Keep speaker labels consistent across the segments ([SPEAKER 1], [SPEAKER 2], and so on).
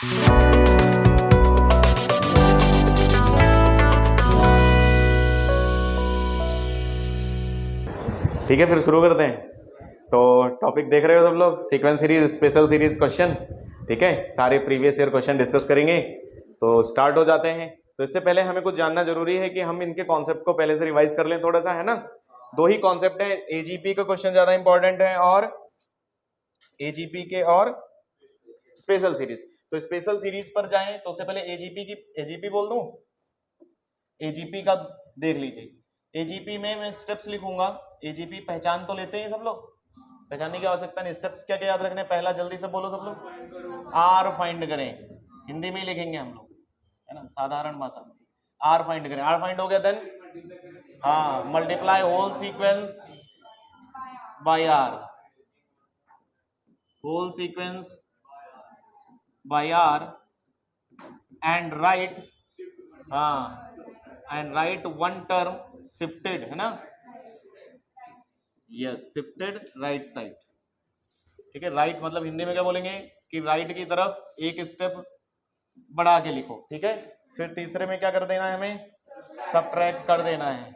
[SPEAKER 1] ठीक है, फिर शुरू करते हैं। तो टॉपिक देख रहे हो सब लोग, sequence series, special series question. ठीक है, सारे प्रीवियस ईयर क्वेश्चन डिस्कस करेंगे। तो स्टार्ट हो जाते हैं। तो इससे पहले हमें कुछ जानना जरूरी है कि हम इनके कॉन्सेप्ट को पहले से रिवाइज कर लें थोड़ा सा, है ना। दो ही कॉन्सेप्ट है, एजीपी का क्वेश्चन ज्यादा इंपॉर्टेंट है और एजीपी के और स्पेशल सीरीज। तो स्पेशल सीरीज पर जाएं तो उससे पहले एजीपी बोल दूं, एजीपी का देख लीजिए। एजीपी में मैं स्टेप्स लिखूंगा। एजीपी पहचान तो लेते हैं सब लोग, पहचानने की आवश्यकता नहीं। स्टेप्स क्या क्या याद रखने, पहला जल्दी से बोलो सब लोग। आर फाइंड करें, हिंदी में ही लिखेंगे हम लोग, है ना, साधारण भाषा में। आर फाइंड करें, आर फाइंड हो गया, देन हाँ multiply whole sequence by r, whole sequence by r and write, हाँ and write one term shifted, है ना, यस शिफ्टेड राइट साइड। ठीक है, राइट मतलब हिंदी में क्या बोलेंगे कि राइट की तरफ एक स्टेप बढ़ा के लिखो। ठीक है, फिर तीसरे में क्या कर देना है, हमें सबट्रैक्ट कर देना है,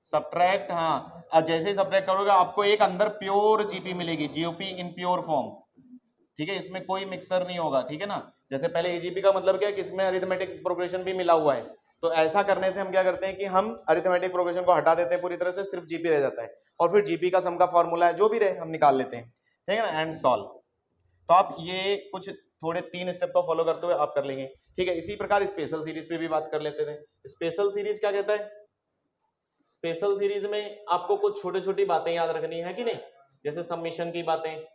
[SPEAKER 1] सबट्रैक्ट। हाँ, और जैसे ही सबट्रैक्ट करोगे आपको एक अंदर प्योर जीपी मिलेगी, जीओपी इन प्योर फॉर्म। ठीक है, इसमें कोई मिक्सर नहीं होगा। ठीक है ना, जैसे पहले एजीपी का मतलब क्या है कि इसमें अरिथमेटिक प्रोग्रेशन भी मिला हुआ है। तो ऐसा करने से हम क्या करते हैं कि हम अरिथमेटिक प्रोग्रेशन को हटा देते हैं पूरी तरह से, सिर्फ जीपी रह जाता है, और फिर जीपी का सम का फॉर्मूला है जो भी रहे हम निकाल लेते हैं। ठीक है ना, एंड सॉल्व। तो आप ये कुछ थोड़े 3 स्टेप को फॉलो करते हुए आप कर लेंगे। ठीक है, इसी प्रकार स्पेशल सीरीज पे भी बात कर लेते थे। स्पेशल सीरीज क्या कहता है, स्पेशल सीरीज में आपको कुछ छोटी छोटी बातें याद रखनी है कि नहीं, जैसे समीशन की बातें,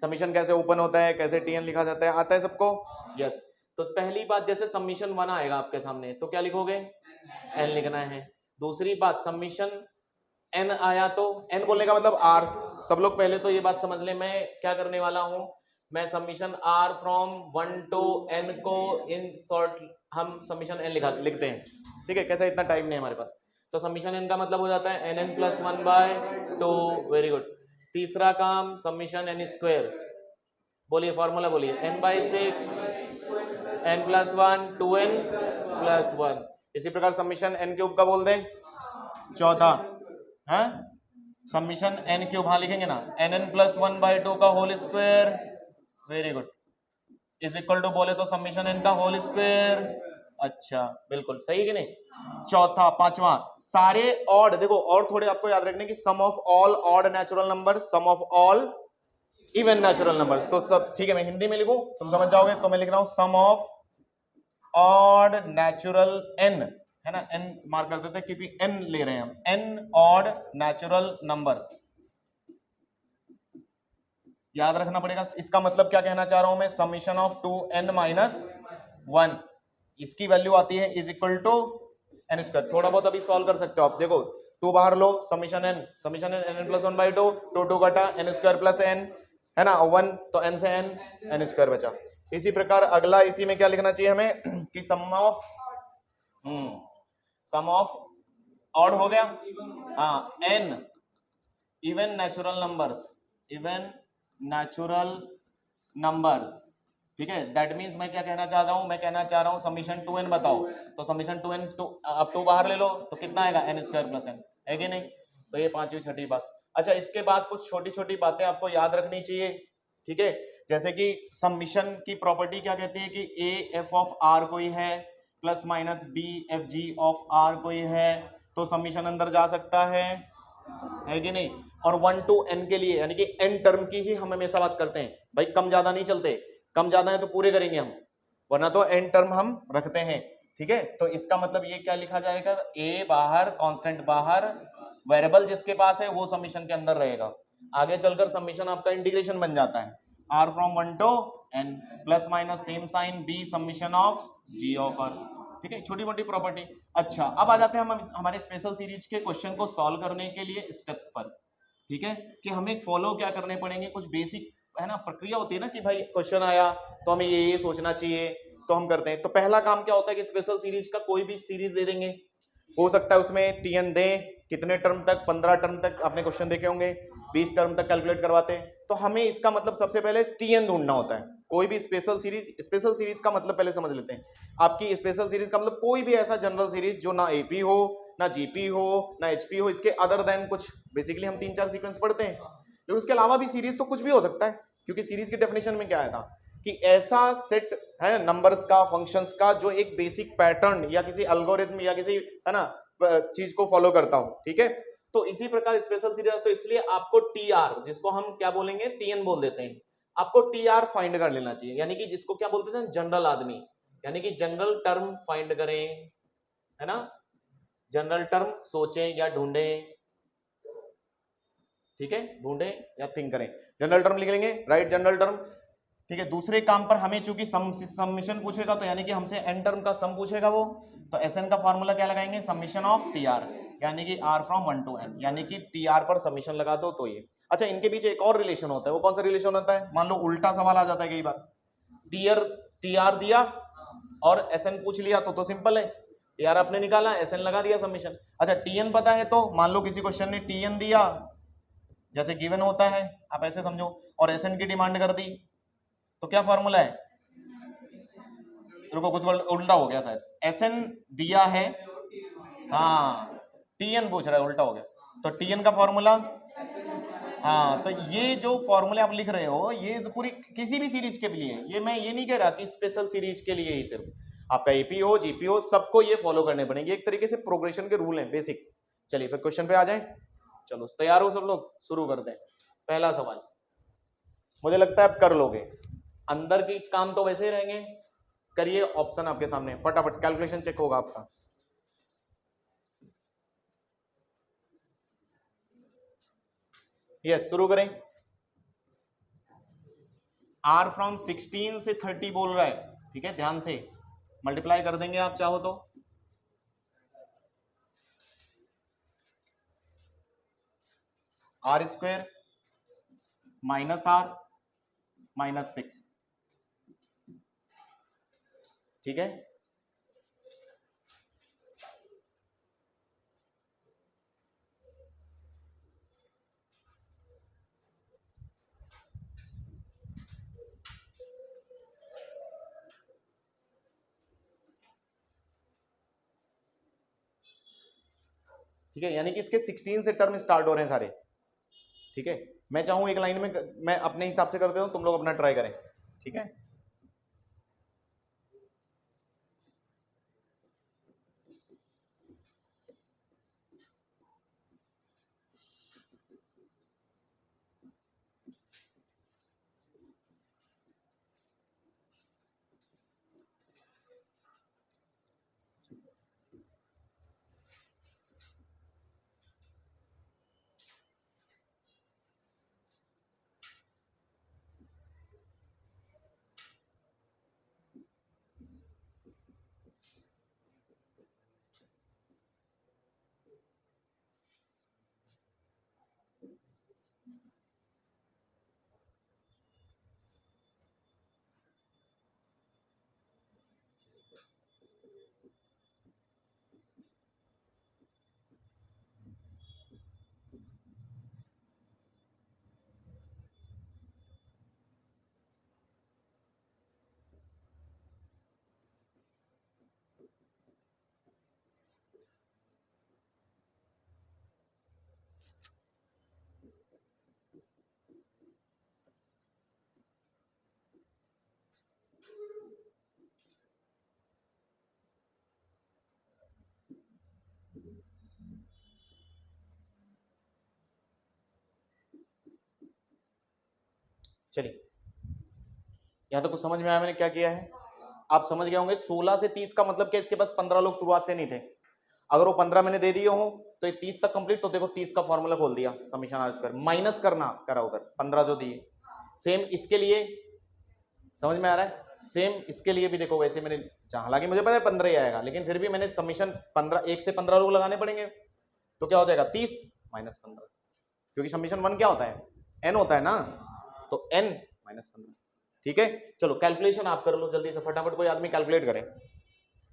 [SPEAKER 1] समीशन कैसे ओपन होता है, कैसे टीएन लिखा जाता है, आता है सबको, यस। तो पहली बात, जैसे समीशन 1 आएगा आपके सामने तो क्या लिखोगे, एन लिखना है। दूसरी बात, समीशन एन आया तो एन बोलने का मतलब आर। सब लोग पहले तो ये बात समझ ले, मैं क्या करने वाला हूं, मैं summation r from 1 to n को इन शॉर्ट हम समीशन एन लिखते हैं। ठीक है, कैसे, इतना टाइम नहीं हमारे पास। तो समीशन एन का मतलब हो जाता है n n plus 1/2। Very good. तीसरा काम समीशन एन स्क्वायर, बोलिए फॉर्मूला बोलिए, n/6 n + 1 2n + 1। इसी प्रकार समीशन n क्यूब का बोल दें, चौथा है समीशन n क्यूब, हाँ लिखेंगे ना, nn + 1/2 का whole square, very good, is equal to बोले तो समीशन n का होल स्क्वायर। अच्छा, बिल्कुल सही कि नहीं। चौथा, पांचवा, सारे ऑड, देखो और थोड़े आपको याद रखने की, sum of all odd natural number, sum of all even natural numbers. तो सब ठीक है, मैं हिंदी में लिखूं तुम समझ जाओगे, तो मैं लिख रहा हूं सम ऑफ ऑड नेचुरल n, है ना, n मार्क कर देते हैं क्योंकि n ले रहे हैं हम, n ऑड नेचुरल नंबर्स याद रखना पड़ेगा। इसका मतलब क्या कहना चाह रहा हूं मैं, समीशन ऑफ 2n - 1, इसकी वैल्यू आती है is equal to n square. थोड़ा बहुत अभी सॉल्व कर सकते हो आप, देखो 2 बाहर लो, समीशन n n + 1/2, 2 कटा n स्क्वायर प्लस n, है ना, 1 तो n से n स्क्वायर बचा। इसी प्रकार अगला, इसी में क्या लिखना चाहिए हमें कि सम ऑफ ऑड हो गया, हाँ, n even natural numbers, even natural numbers. ठीक है, दैट मींस मैं क्या कहना चाह रहा हूं, मैं कहना चाह रहा हूं समीशन 2n बताओ, तो समीशन 2n अब 2 बाहर ले लो तो कितना आएगा, n स्क्वायर प्लस n, है कि नहीं। तो ये पांचवी छठी बात। अच्छा, इसके बाद कुछ छोटी छोटी बातें आपको याद रखनी चाहिए। ठीक है, जैसे कि समीशन की प्रॉपर्टी क्या कहती है कि a f ऑफ r कोई है plus minus b f g of r कोई है, तो समीशन अंदर जा सकता है कि नहीं। और 1 to n के लिए, यानी कि n टर्म की ही हम हमेशा बात करते हैं भाई, कम ज्यादा नहीं चलते, कम ज्यादा है तो पूरे करेंगे हम, वरना तो n टर्म हम रखते हैं। ठीक है, तो इसका मतलब ये क्या लिखा जाएगा, a बाहर, कांस्टेंट बाहर, वेरिएबल जिसके पास है वो समीशन के अंदर रहेगा। आगे चलकर समीशन आपका इंटीग्रेशन बन जाता है, r from 1 to n plus minus same sign b summation of g of r। ठीक है, छोटी मोटी प्रॉपर्टी। अच्छा, अब आ जाते हैं हम हमारे स्पेशल सीरीज के क्वेश्चन को सॉल्व करने के लिए स्टेप्स पर। ठीक है, कि हमें फॉलो क्या करने पड़ेंगे, कुछ बेसिक, है ना, प्रक्रिया होती है ना कि भाई क्वेश्चन आया तो हमें ये सोचना चाहिए, तो हम करते हैं। तो पहला काम क्या होता है कि स्पेशल सीरीज का कोई भी सीरीज दे देंगे, हो सकता है उसमें टीएन दें, कितने टर्म तक, 15 टर्म तक आपने क्वेश्चन देखे होंगे, 20 टर्म तक कैलकुलेट करवाते हैं। तो हमें इसका मतलब सबसे पहले टीएन ढूंढना होता है। कोई भी स्पेशल सीरीज का मतलब पहले समझ लेते हैं। आपकी स्पेशल सीरीज का मतलब कोई भी ऐसा जनरल सीरीज जो ना एपी हो, ना जीपी हो, ना एचपी हो, इसके अदर देन कुछ, बेसिकली हम 3-4 सीक्वेंस पढ़ते हैं, लेकिन उसके अलावा भी सीरीज तो कुछ भी हो सकता है, क्योंकि सीरीज की डेफिनेशन में क्या आया था कि ऐसा सेट है नंबर्स का, फंक्शंस का, जो एक बेसिक पैटर्न या किसी एल्गोरिथम या किसी, है ना, चीज को फॉलो करता हो, ठीक है। तो इसी प्रकार स्पेशल सीरीज, तो इसलिए आपको टीआर, जिसको हम क्या बोलेंगे, टीएन बोल देते हैं, आपको टीआर फाइंड कर लेना चाहिए, यानी कि जिसको क्या बोलते थे जनरल आदमी, यानी कि जनरल टर्म फाइंड करें, है ना, जनरल टर्म सोचें या ढूंढें, ठीक है, ढूंढें या थिंक करें, जनरल टर्म लिख लेंगे, राइट, जनरल टर्म, ठीक है। दूसरे काम पर हमें चूंकि समीशन पूछेगा, तो यानी कि हमसे एन टर्म का सम पूछेगा वो, तो एस एन का फॉर्मूला क्या लगाएंगे, समीशन ऑफ टी आर, यानी कि आर फ्रॉम 1 to n, यानी कि टी आर पर समीशन लगा दो तो ये। अच्छा, इनके बीच एक और रिलेशन होता है, वो कौन सा रिलेशन होता है, मान लो उल्टा सवाल आ जाता है कई बार, टी आर दिया और एस एन पूछ लिया, तो सिंपल है, टी आर आपने निकाला, एस एन लगा दिया, समीशन। अच्छा, टी एन पता है, तो मान लो किसी क्वेश्चन ने टी एन दिया, जैसे गिवन होता है, आप ऐसे समझो, और एस एन की डिमांड कर दी, तो क्या फॉर्मूला है, रुको कुछ उल्टा हो गया शायद, एस एन दिया है, हाँ, टीएन पूछ रहा है, उल्टा हो गया, तो टीएन का फॉर्मूला, हाँ, तो ये जो फॉर्मूले आप लिख रहे हो, ये तो पूरी किसी भी सीरीज के लिए, ये मैं ये नहीं कह रहा कि स्पेशल सीरीज के लिए ही सिर्फ, आपका एपी हो, जीपी हो, सबको ये फॉलो करने पड़ेंगे, एक तरीके से प्रोग्रेशन के रूल हैं बेसिक। चलिए फिर क्वेश्चन पे आ जाएं, चलो तैयार हो सब लोग, शुरू करते हैं। पहला सवाल मुझे लगता है आप कर लोगे, अंदर के काम तो वैसे ही रहेंगे, करिए, ऑप्शन आपके सामने, फटाफट कैलकुलेशन चेक होगा आपका। यस, शुरू करें। आर फ्रॉम 16 से 30 बोल रहा है, ठीक है, ध्यान से मल्टीप्लाई कर देंगे आप चाहो तो, r square minus r minus 6, ठीक है, ठीक है, यानी कि इसके 16 से टर्म स्टार्ट हो रहे हैं सारे, ठीक है। मैं चाहूं एक लाइन में, मैं अपने हिसाब से कर देता हूं, तुम लोग अपना ट्राई करें, ठीक है। चलिए, यहां तो कुछ समझ में आया मैंने क्या किया है, आप समझ गए होंगे। 16 से 30 का मतलब क्या, इसके पास 15 लोग शुरुआत से नहीं थे, अगर वो 15 मैंने दे दिए हो तो ये 30 तक कंप्लीट, तो देखो 30 का फॉर्मूला खोल दिया, समीशन आर स्क्वायर, माइनस करना करा उधर 15 जो दिए, सेम इसके लिए, समझ में आ रहा है, सेम इसके लिए भी देखो, वैसे मैंने, हालांकि मुझे पता है 15 ही आएगा, लेकिन फिर भी मैंने समीशन 15, 1 से 15 लोग लगाने पड़ेंगे, तो क्या हो जाएगा 30 माइनस 15, क्योंकि समीशन 1 क्या होता है, एन होता है ना, तो एन माइनस 15, ठीक है। चलो कैलकुलेशन आप कर लो जल्दी से, फटाफट कोई आदमी कैलकुलेट करे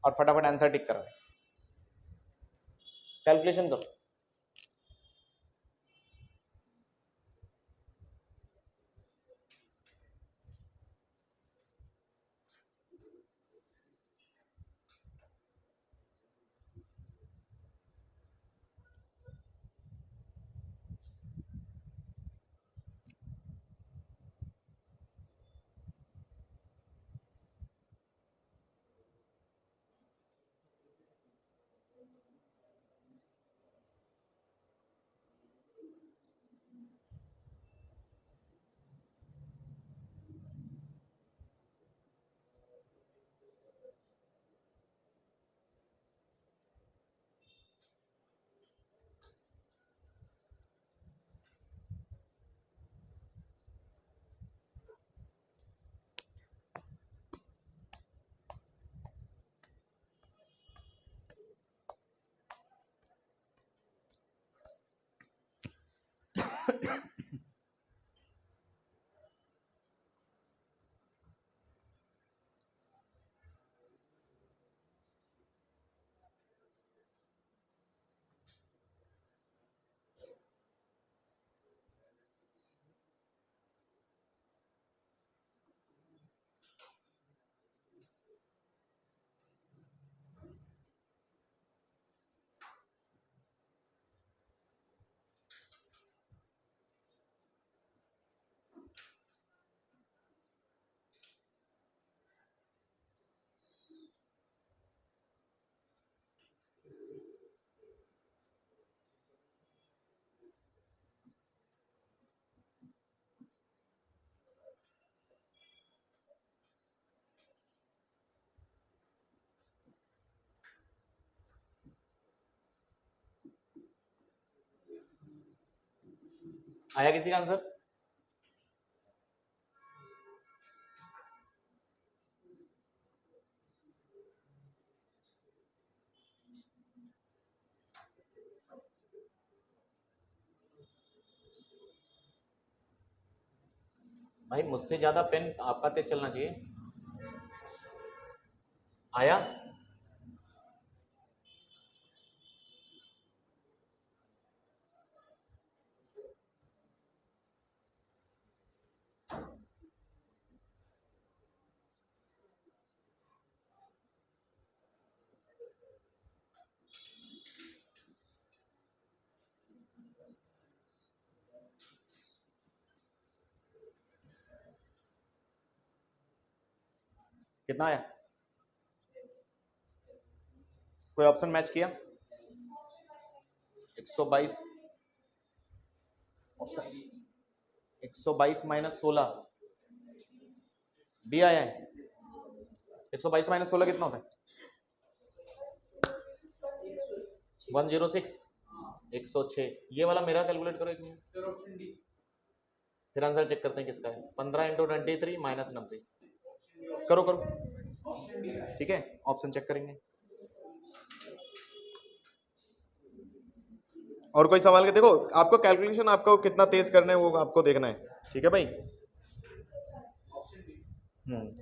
[SPEAKER 1] और फटाफट आंसर टिक कराए, कैलकुलेशन करो। आया किसी का आंसर? भाई मुझसे ज्यादा पेन आपका तेज चलना चाहिए। आया? कितना आया? कोई ऑप्शन मैच किया? 122 ऑप्शन 122 माइनस 16 बी आया है। 122 माइनस 16 कितना होता है? 106 106। ये वाला मेरा कैलकुलेट करो एक मिनट, फिर आंसर चेक करते हैं किसका है। 15 इंटू 23 माइनस 90। करो करो, ठीक है, ऑप्शन चेक करेंगे। और कोई सवाल के देखो, आपको कैलकुलेशन आपको कितना तेज करना है वो आपको देखना है, ठीक है भाई।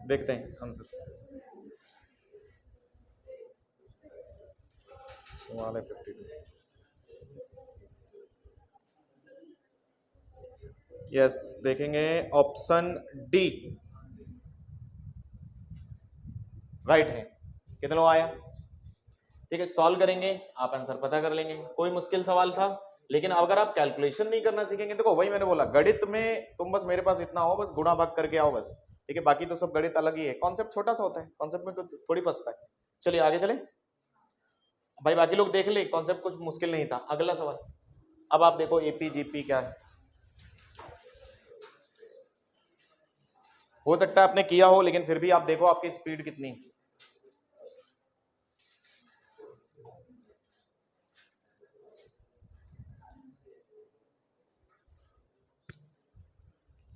[SPEAKER 1] देखते हैं आंसर। सवाल है 52। यस, देखेंगे ऑप्शन डी राइट है। कितने लोग आया? ठीक है, सॉल्व करेंगे, आप आंसर पता कर लेंगे। कोई मुश्किल सवाल था, लेकिन अगर आप कैलकुलेशन नहीं करना सीखेंगे, देखो वही मैंने बोला, गणित में तुम बस मेरे पास इतना हो, बस गुणा भाग करके आओ बस, ठीक है। बाकी तो सब गणित अलग ही है, कॉन्सेप्ट छोटा सा होता है, कॉन्सेप्ट में थोड़ी फंसता है। चलिए आगे चले भाई, बाकी लोग देख ले, कॉन्सेप्ट कुछ मुश्किल नहीं था। अगला सवाल, अब आप देखो एपीजीपी क्या है। हो सकता है आपने किया हो, लेकिन फिर भी आप देखो आपकी स्पीड कितनी है।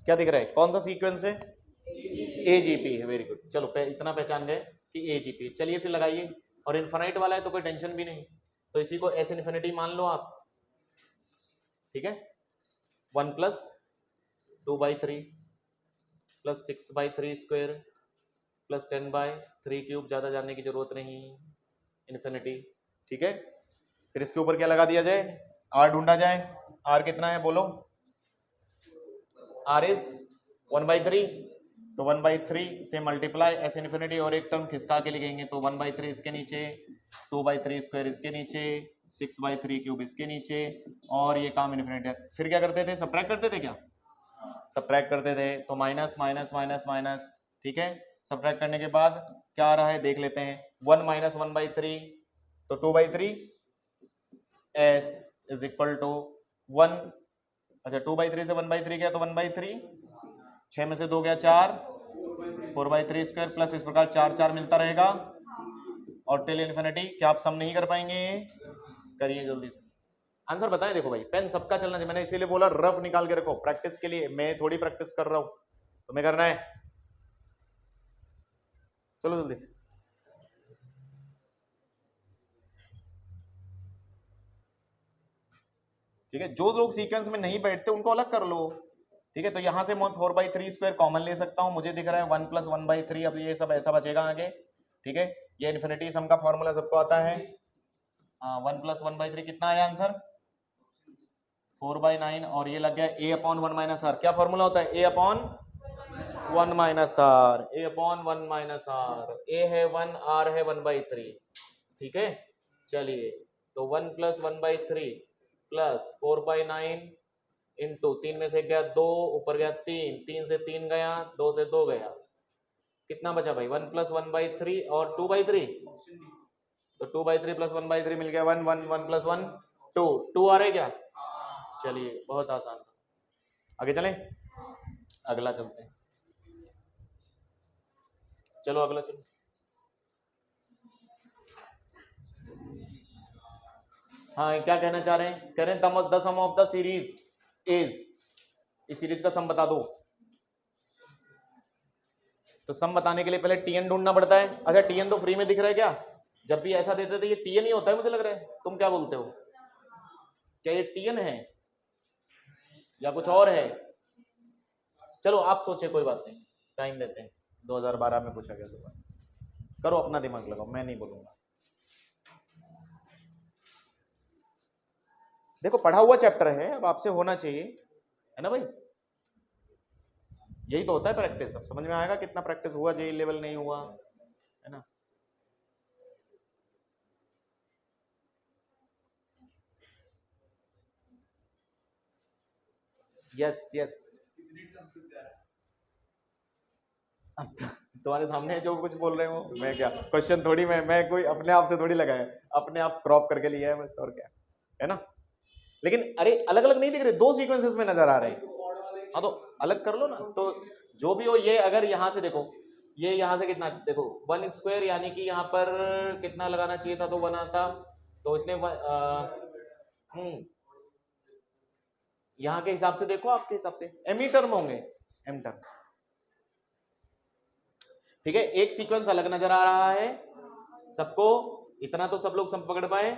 [SPEAKER 1] क्या दिख रहा है, कौन सा सीक्वेंस है? एजीपी है, वेरी गुड। चलो इतना पहचान गए कि एजीपी। चलिए फिर लगाइए, और इन्फिनाइट वाला है तो कोई टेंशन भी नहीं, तो इसी को एस इन्फिनिटी मान लो आप, ठीक है। 1 plus 2/3 plus 6/3 square plus 10/3 cube, ज्यादा जानने की जरूरत नहीं, इन्फिनिटी, ठीक है। फिर इसके ऊपर क्या लगा दिया जाए? आर ढूंढा जाए। आर कितना है बोलो? आर इज 1/3, तो 1/3 से मल्टीप्लाई एस इन्फिनिटी, और एक टर्म खिसका के लिखेंगे, तो 1/3 इसके नीचे, 2/3 स्क्वायर इसके नीचे, 6/3 क्यूब इसके नीचे, और ये काम इन्फिनिटी। फिर क्या करते थे? सबट्रैक्ट करते थे क्या? सबट्रैक्ट करते थे, तो माइनस माइनस माइनस माइनस, ठीक है। सबट्रैक्ट करने के बाद क्या आ रहा है देख लेते हैं। 1 माइनस 1/3, तो 2/3 एस इज इक्वल टू 1। अच्छा, 2/3 से 1/3 गया तो 1/3, 6 में से 2 गया 4, 4/3 स्क्वायर, प्लस इस प्रकार 4 4 मिलता रहेगा, और टिल इन्फिनिटी। क्या आप सम नहीं कर पाएंगे? करिए जल्दी से, आंसर बताएं। देखो भाई, पेन सबका चलना चाहिए, मैंने इसीलिए बोला रफ निकाल के रखो प्रैक्टिस के लिए, मैं थोड़ी प्रैक्टिस कर रहा हूं, तुम्हें करना है। चलो जल्दी से, ठीक है। जो लोग सीक्वेंस में नहीं बैठते उनको अलग कर लो, ठीक है। तो यहां से मैं 4/3 स्क्वायर कॉमन ले सकता हूं, मुझे दिख रहा है 1 प्लस 1/3, अब ये सब ऐसा बचेगा आगे, ठीक है। ये इन्फिनिटी सम का फॉर्मूला सबको आता है। 1 प्लस 1/3 कितना आया आंसर? 4/9, और ये लग गया a अपॉन 1 माइनस आर। क्या फॉर्मूला होता है? a upon 1 minus r, a upon 1 minus r. a है 1, r है 1/3, ठीक है। चलिए, तो 1 प्लस 1/3 प्लस 4/9 इंटू 3 में से गया 2, ऊपर गया 3, 3 से 3 गया, 2 से 2 गया, कितना बचा भाई? 1 प्लस 1/3 और 2/3, तो 2/3 प्लस 1/3 मिल गया 1, 1 1 प्लस 1 2, 2 आ रहा है क्या? चलिए, बहुत आसान सा, आगे चलें, अगला चलते हैं। चलो अगला चलो। हाँ, क्या कहना चाह रहे हैं? कह रहे हैं the sum of the series is इस सीरीज का सम बता दो। तो सम बताने के लिए पहले टीएन ढूंढना पड़ता है। अच्छा टीएन तो फ्री में दिख रहा है क्या? जब भी ऐसा देते थे ये टीएन ही होता है मुझे लग रहा है, तुम क्या बोलते हो? क्या ये टीएन है या कुछ और है? चलो आप सोचे, कोई बात नहीं, टाइम देते हैं। 2012 में पूछा गया सवाल, करो अपना दिमाग लगाओ, मैं नहीं बोलूंगा। देखो पढ़ा हुआ चैप्टर है, अब आपसे होना चाहिए, है ना भाई? यही तो होता है प्रैक्टिस। अब समझ में आएगा कितना प्रैक्टिस हुआ, जेई लेवल नहीं हुआ, है ना? Yes yes. तुम्हारे सामने जो कुछ बोल रहे हो, मैं क्या क्वेश्चन थोड़ी, मैं कोई अपने आप से थोड़ी लगाया, अपने आप क्रॉप करके लिया है बस, और क्या है ना? लेकिन अरे अलग अलग नहीं दिख रहे, दो सीक्वेंसेस में नजर आ रहे हैं। हाँ तो अलग कर लो ना। तो जो भी हो, ये अगर यहां से देखो, ये यहां से कितना, देखो 1 स्क्वायर, यानी कि यहाँ पर कितना लगाना चाहिए था, तो 1 आता, तो इसने यहाँ के हिसाब से देखो, आपके हिसाब से एम ई टर्म होंगे, एम टर्म, ठीक है? एक सीक्वेंस अलग नजर आ रहा है सबको, इतना तो सब लोग सब पकड़ पाए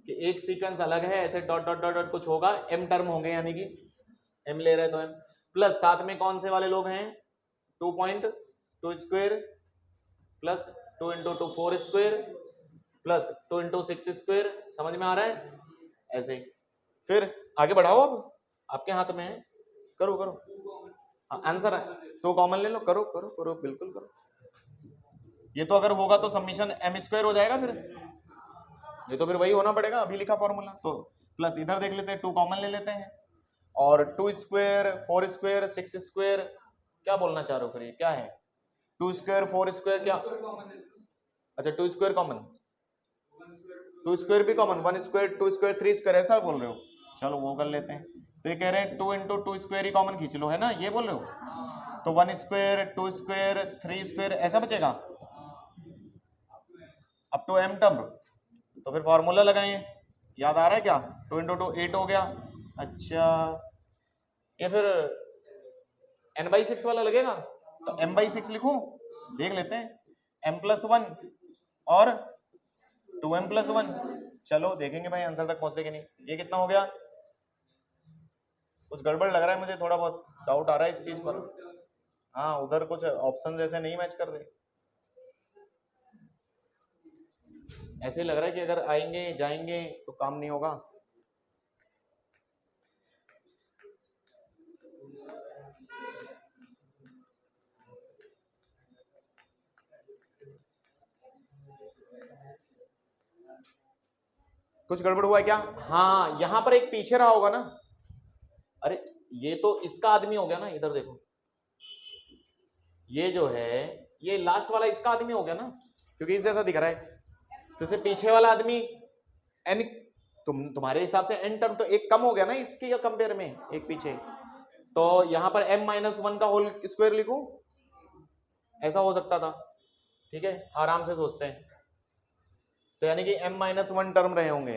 [SPEAKER 1] कि एक सीक्वेंस अलग है, ऐसे डॉट डॉट डॉट डॉट कुछ होगा, एम टर्म होंगे, यानी कि एम ले रहे तो एम, प्लस साथ में कौन से वाले लोग हैं, 2.2 square plus 2 into 2 4 square plus 2 into 6 square. समझ में आ रहा है? ऐसे फिर आगे बढ़ाओ, अब आपके हाथ में है, करो करो। आंसर है 2 कॉमन ले लो, करो करो करो, बिल्कुल करो। ये तो अगर होगा तो सबमिशन एम स्क्वायर हो जाएगा, फिर ये तो फिर वही होना पड़ेगा, अभी लिखा फॉर्मूला। तो प्लस इधर देख लेते हैं, 2 कॉमन ले लेते हैं, और 2 स्क्वायर 4 स्क्वायर 6 स्क्वायर, क्या बोलना चाह रहे हो फिर, ये क्या है? 2 स्क्वायर 4 स्क्वायर क्या? अच्छा 2 स्क्वायर कॉमन, 2 स्क्वायर भी कॉमन, 1 स्क्वायर 2 स्क्वायर 3 स्क्वायर, ऐसा बोल रहे हो? चलो वो कर लेते हैं। तो ये कह रहे हैं 2 इंटू 2 स्क्वायर ही कॉमन खींच लो, है ना, ये बोल रहे हो? तो 1 स्क्वायर 2 स्क्वायर 3 स्क्वायर ऐसा बचेगा अप टू एम टर्म। तो फिर फॉर्मूला लगाएं, याद आ रहा है क्या? 2 इंटू 2 8 हो गया। अच्छा ये फिर n/6 वाला लगेगा, तो m/6 लिखूं, देख लेते हैं, m+1 और 2m+1। चलो देखेंगे भाई आंसर तक पहुंचते कि नहीं। ये कितना हो गया? कुछ गड़बड़ लग रहा है मुझे, थोड़ा बहुत डाउट आ रहा है इस चीज पर। हाँ उधर कुछ ऑप्शन जैसे नहीं मैच कर रहे, ऐसे लग रहा है कि अगर आएंगे जाएंगे तो काम नहीं होगा। कुछ गड़बड़ हुआ है क्या? हाँ यहां पर एक पीछे रहा होगा ना। अरे ये तो इसका आदमी हो गया ना, इधर देखो, ये जो है ये लास्ट वाला इसका आदमी हो गया ना, क्योंकि इसे ऐसा दिख रहा है। तो इसे पीछे वाला आदमी एन, तुम्हारे हिसाब से एन टर्म तो एक कम हो गया ना इसके कंपेयर में, एक पीछे। तो यहां पर m-1 का होल स्क्वायर लिखूं, ऐसा हो सकता था, ठीक है, आराम से सोचते हैं। तो यानी कि m-1 टर्म रहे होंगे,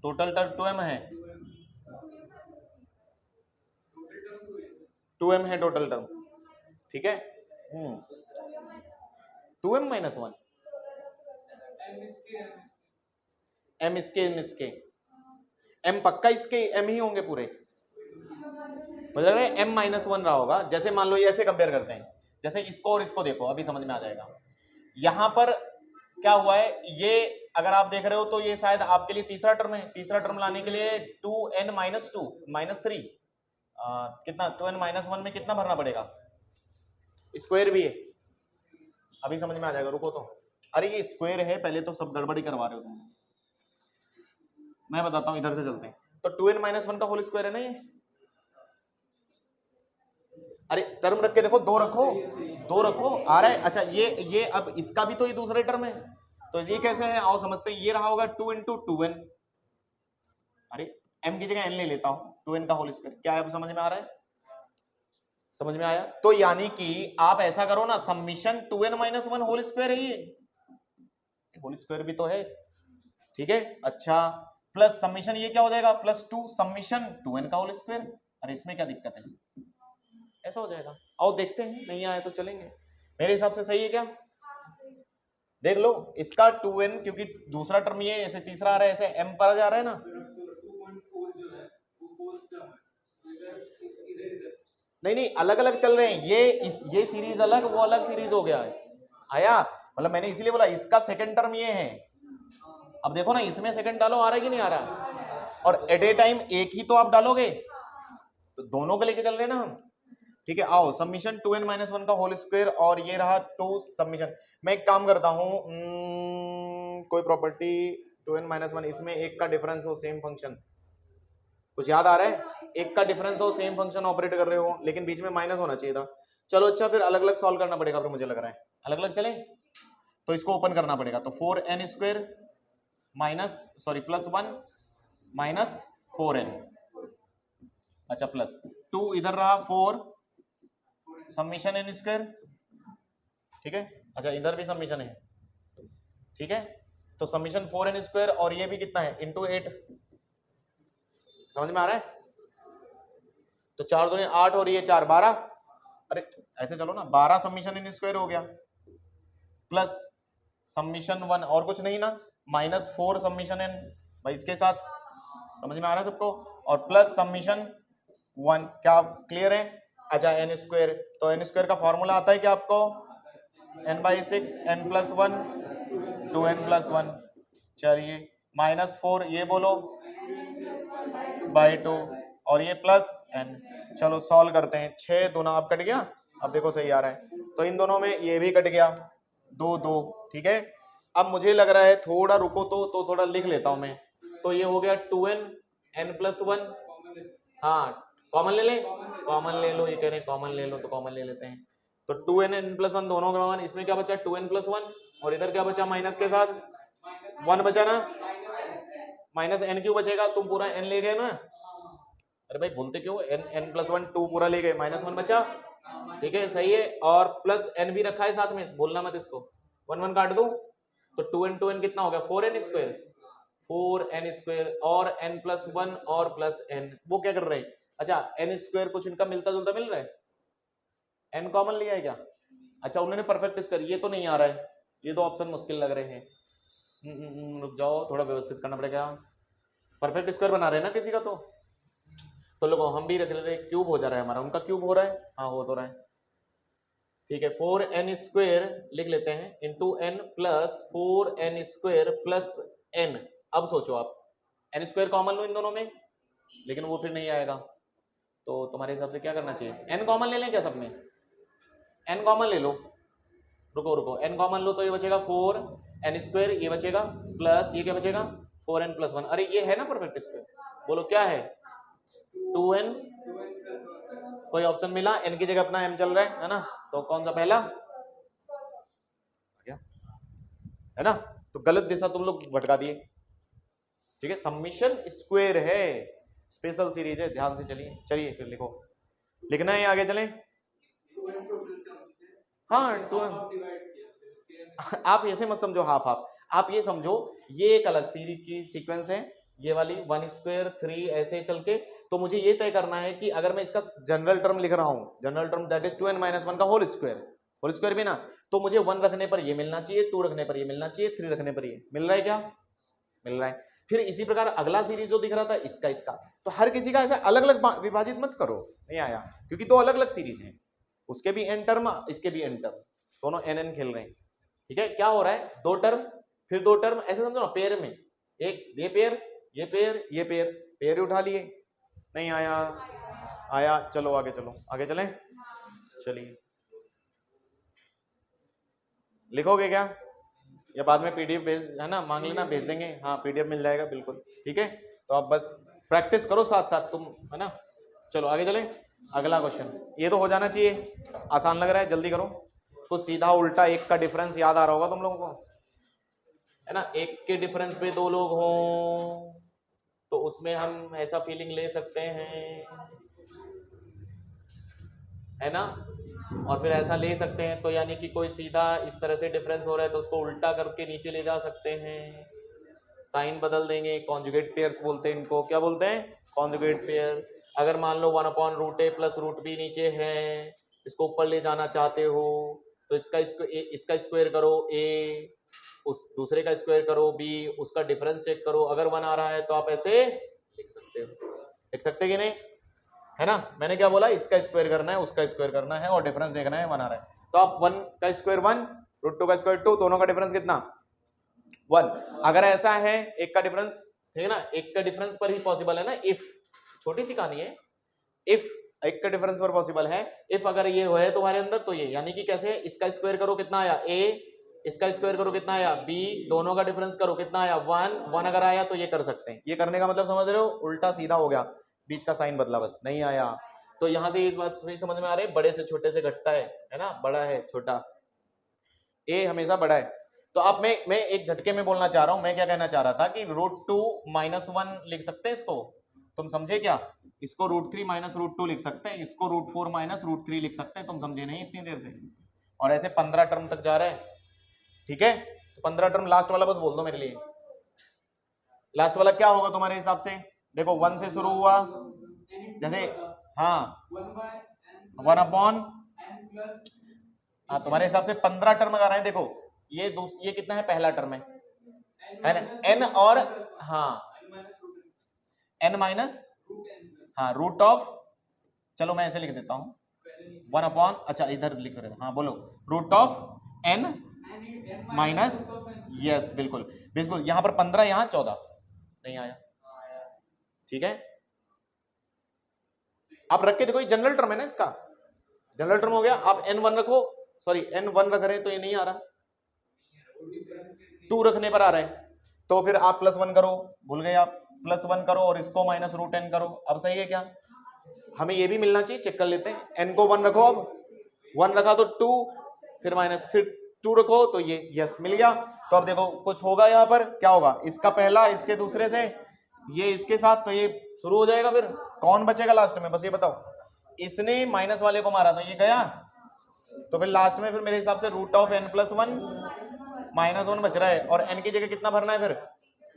[SPEAKER 1] टोटल टर्म 2m है, 2m है टोटल टर्म, ठीक है। 2m-1 m इसके m पक्का इसके m ही होंगे पूरे, मतलब m-1 रहा होगा। जैसे मान लो ये ऐसे कंपेयर करते हैं, जैसे इसको और इसको देखो, अभी समझ में आ जाएगा। यहां पर क्या हुआ है, ये अगर आप देख रहे हो तो ये शायद आपके लिए तीसरा टर्म है। तीसरा टर्म लाने के लिए 2n-2 -3 कितना, 2n-1 में कितना भरना पड़ेगा? स्क्वायर भी है, अभी समझ में आ जाएगा, रुको तो। अरे ये स्क्वायर है, पहले तो सब गड़बड़ी करवा रहे हो तुम, मैं बताता हूं, इधर से चलते हैं। तो 2n-1 का होल स्क्वायर है ना ये। अरे टर्म रख के देखो, दो रखो, दो रखो, आ रहा है। अच्छा ये अब इसका भी तो ये दूसरे टर्म है, तो ये कैसे है, आओ समझते हैं। ये रहा होगा 2 इंटू 2n, अरे m की जगह n ले लेता हूं, 2n का होल स्क्वायर क्या है, अब समझ में आ रहा है? समझ में आया? तो यानी कि आप ऐसा करो ना, समिशन 2n-1 होल स्क्वायर है, ये होल स्क्वायर भी तो है, ठीक है। अच्छा प्लस समीशन ये क्या हो जाएगा प्लस 2 समीशन 2n का होल स्क्वायर। अरे इसमें क्या दिक्कत है, ऐसा हो जाएगा। आओ देखते हैं, नहीं आए तो चलेंगे। मेरे हिसाब से सही है क्या, देख लो इसका 2n, क्योंकि दूसरा टर्म ये ऐसे तीसरा आ रहा है, ऐसे m पर जा रहा है ना। नहीं नहीं अलग अलग चल रहे हैं, ये सीरीज अलग, वो अलग सीरीज हो गया है आया, मतलब मैंने इसीलिए बोला इसका सेकंड टर्म ये है। अब देखो ना इसमें सेकंड डालो, आ रहा है कि नहीं आ रहा, और एट ए टाइम एक ही तो आप डालोगे, तो दोनों को लेके चल रहे हैं ना हम। ठीक है, आओ समीशन 2n - 1 का होल स्क्वायर, और ये रहा 2 समीशन। मैं एक काम करता हूं, कोई प्रॉपर्टी 2n - 1, इसमें एक का डिफरेंस हो सेम फंक्शन, कुछ याद आ रहा है, एक का डिफरेंस हो सेम फंक्शन ऑपरेट कर रहे हो, लेकिन बीच में माइनस होना चाहिए था। चलो अच्छा, फिर अलग अलग सॉल्व करना पड़ेगा, फिर मुझे लग रहा है अलग अलग चले, तो इसको ओपन करना पड़ेगा। तो 4n square plus 1 minus 4n, अच्छा प्लस 2 इधर रहा 4 समीशन n स्क्वायर, ठीक है, अच्छा इधर भी समीशन है, ठीक है, तो समीशन 4n स्क्वायर, और ये भी कितना है इंटू 8, समझ में आ रहा है। तो 4 दूनी 8 और ये 4 12, अरे ऐसे चलो ना, 12 समीशन n स्क्वायर हो गया, प्लस समीशन 1 और कुछ नहीं ना, माइनस 4 समीशन n, भाई इसके साथ समझ में आ रहा है सबको, और प्लस समीशन 1, क्या क्लियर है। अच्छा n स्क्वायर, तो n स्क्वायर का फॉर्मूला आता है क्या आपको, n/6 n + 1 2n + 1, चलिए माइनस 4 ये बोलो बाई 2, और ये प्लस n। चलो सॉल्व करते हैं, 6 दूना आप कट गया, अब देखो सही आ रहा है, तो इन दोनों में ये भी कट गया 2 2, ठीक है। अब मुझे लग रहा है थोड़ा रुको, तो थोड़ा लिख लेता हूं मैं, तो ये हो गया 2n n + 1, हाँ कॉमन ले लें, कॉमन ले लो, ये कह रहे हैं कॉमन ले लो, तो कॉमन ले लेते हैं, तो 2n n + 1 दोनों का 1, इसमें क्या बचा 2n + 1, और इधर क्या बचा माइनस के साथ 1 बचा ना, माइनस n क्यों बचेगा, तुम पूरा n ले गए ना, अरे भाई बोलते क्यों, n + 1 2 पूरा ले गए, -1 बचा, ठीक है सही है, और प्लस n भी रखा है साथ में, बोलना मत इसको, 1 1 काट दो, तो 2n कितना हो गया 4n स्क्वायर, 4n स्क्वायर, और n + 1 और प्लस n, वो क्या कर रहे हैं, अच्छा n स्क्वायर कुछ इनका मिलता जुलता मिल रहा है, n कॉमन लिया है क्या, अच्छा उन्होंने परफेक्ट स्क्वायर, ये तो नहीं आ रहा है, ये दो ऑप्शन मुश्किल लग रहे हैं, रुक जाओ थोड़ा व्यवस्थित करना पड़ेगा, परफेक्ट स्क्वायर बना रहे हैं ना किसी का, तो लोगों हम भी रख लेते हैं, क्यूब हो जा रहा है हमारा, उनका क्यूब हो रहा है, हाँ हो तो रहा है, ठीक है 4n स्क्वायर लिख लेते हैं into n plus 4n square plus n। अब सोचो आप, n स्क्वायर कॉमन लो इन दोनों में, लेकिन वो फिर नहीं आएगा, तो तुम्हारे हिसाब से क्या करना चाहिए, n कॉमन ले लें क्या सब में, n कॉमन ले लो, रुको n कॉमन लो, तो ये बचेगा 4n स्क्वायर, ये बचेगा प्लस ये क्या बचेगा 4n + 1, अरे ये है ना परफेक्ट स्क्वायर, बोलो क्या है 2n, कोई ऑप्शन मिला, n की जगह अपना m चल रहा है ना, तो कौन सा पहला क्या है ना, तो गलत दिशा तुम लोग भटका दिए, ठीक है, समीशन स्क्वायर है, स्पेशल सीरीज है, ध्यान से चलिए फिर लिखो, लिखना है आगे चलें, हाँ 2n, आप ऐसे मत समझो हाफ हाफ, आप ये समझो ये एक अलग सीरीज की सीक्वेंस है, ये वाली 1 स्क्वायर 3 ऐसे चल के, तो मुझे ये तय करना है कि अगर मैं इसका जनरल टर्म लिख रहा हूं, general term that is 2n - 1 का होल स्क्वायर भी ना, तो मुझे 1 रखने पर ये मिलना चाहिए, 2 रखने पर ये मिलना चाहिए, 3 रखने पर ये मिल रहा है, क्या मिल रहा है। फिर इसी प्रकार अगला सीरीज जो दिख रहा था इसका, तो हर किसी का ऐसा अलग अलग विभाजित मत करो, नहीं आया, क्योंकि दो अलग अलग सीरीज है, उसके भी n टर्म इसके भी n टर्म, दोनों n खेल रहे हैं, ठीक है, क्या हो रहा है 2 टर्म फिर 2 टर्म, ऐसे समझो ना पेयर में, एक ये पेयर ये पेयर ये पेयर, पेयर उठा लिए, नहीं आया, चलो आगे चलें, चलिए लिखोगे क्या, या बाद में पीडीएफ भेज है ना, मांग लेना भेज देंगे, हाँ पीडीएफ मिल जाएगा बिल्कुल, ठीक है, तो आप बस प्रैक्टिस करो साथ साथ तुम, है ना, चलो आगे चलें, अगला क्वेश्चन, ये तो हो जाना चाहिए, आसान लग रहा है, जल्दी करो, तो सीधा उल्टा एक का डिफरेंस याद आ रहा होगा तुम लोगों को, है ना, एक के डिफरेंस पे 2 लोग हों, तो उसमें हम ऐसा फीलिंग ले सकते हैं, है ना, और फिर ऐसा ले सकते हैं, तो यानी कि कोई सीधा इस तरह से डिफरेंस हो रहा है तो उसको उल्टा करके नीचे ले जा सकते हैं, साइन बदल देंगे, कॉन्जुगेट पेयर्स बोलते हैं इनको, क्या बोलते हैं, कॉन्जुगेट पेयर। अगर मान लो 1/√a प्लस √b नीचे है, इसको ऊपर ले जाना चाहते हो तो इसका स्क्वायर करो a, उस दूसरे का स्क्वायर करो b, उसका डिफरेंस चेक करो, अगर 1 आ रहा है तो आप ऐसे लिख सकते हो, लिख सकते कि नहीं, है ना। मैंने क्या बोला, इसका स्क्वायर करना है, उसका स्क्वायर करना है और डिफरेंस देखना है 1 आ रहा है, तो आप 1 का स्क्वायर 1, √2 का स्क्वायर 2, दोनों का डिफरेंस कितना 1। अगर ऐसा है एक का डिफरेंस, ठीक है ना, एक का डिफरेंस पर ही पॉसिबल है ना, इफ, छोटी सी कहानी है, इफ एक का डिफरेंस पर पॉसिबल है, इफ अगर ये है तुम्हारे अंदर तो ये, यानी कि कैसे, इसका स्क्वायर करो कितना आया a, इसका स्क्वायर करो कितना आया b, दोनों का डिफरेंस करो कितना आया 1 अगर आया तो ये कर सकते हैं। ये करने का मतलब समझ रहे हो, उल्टा सीधा हो गया, बीच का साइन बदला बस, नहीं आया तो यहां से इस बात नहीं समझ में आ रही, बड़े से छोटे से घटता है ना, बड़ा है छोटा, a हमेशा बड़ा है। तो अब मैं एक झटके में बोलना चाह रहा हूं, मैं क्या कहना चाह रहा था कि √2 - 1 लिख सकते हैं इसको, तुम समझे क्या, इसको √3 - √2 लिख सकते हैं, इसको √4 - √3 लिख सकते हैं, तुम समझे नहीं इतनी देर से, और ऐसे 15 टर्म तक जा रहा है, ठीक है। तो 15 टर्म, लास्ट वाला बस बोल दो मेरे लिए, लास्ट वाला क्या होगा तुम्हारे हिसाब से, देखो 1 से शुरू हुआ, जैसे हाँ 1/n, हाँ तुम्हारे हिसाब से 15 टर्म आ रहे हैं, देखो ये कितना है, पहला टर्म है ना, n और हाँ n माइनस, हाँ रूट ऑफ, चलो मैं ऐसे लिख देता हूँ 1/, अच्छा इधर लिख रहे हो, हाँ बोलो, root of n minus, yes बिल्कुल बिल्कुल, यहां पर 15, यहां 14 नहीं आया, ठीक है। आप रख के देखो, ये जनरल टर्म है ना, इसका जनरल टर्म हो गया, आप n1 रखो, सॉरी n1 रख रहे हैं तो ये नहीं आ रहा, 2 रखने पर आ रहा है, तो फिर आप +1 करो, भूल गए आप, +1 करो और इसको -√n करो, अब सही है क्या, हमें ये भी मिलना चाहिए, चेक कर लेते हैं, n को 1 रखो, अब 1 रखा तो 2, फिर माइनस, फिर 2 रखो तो ये यस मिल गया। तो अब देखो कुछ होगा यहाँ पर, क्या होगा, इसका पहला इसके दूसरे से, ये इसके साथ, तो ये शुरू हो जाएगा, फिर कौन बचेगा लास्ट में, बस ये बताओ, इसने माइनस वाले को मारा तो ये गया, तो फिर लास्ट में फिर मेरे हिसाब से √n + 1 -1 बच रहा है, और n की जगह कितना भरना है फिर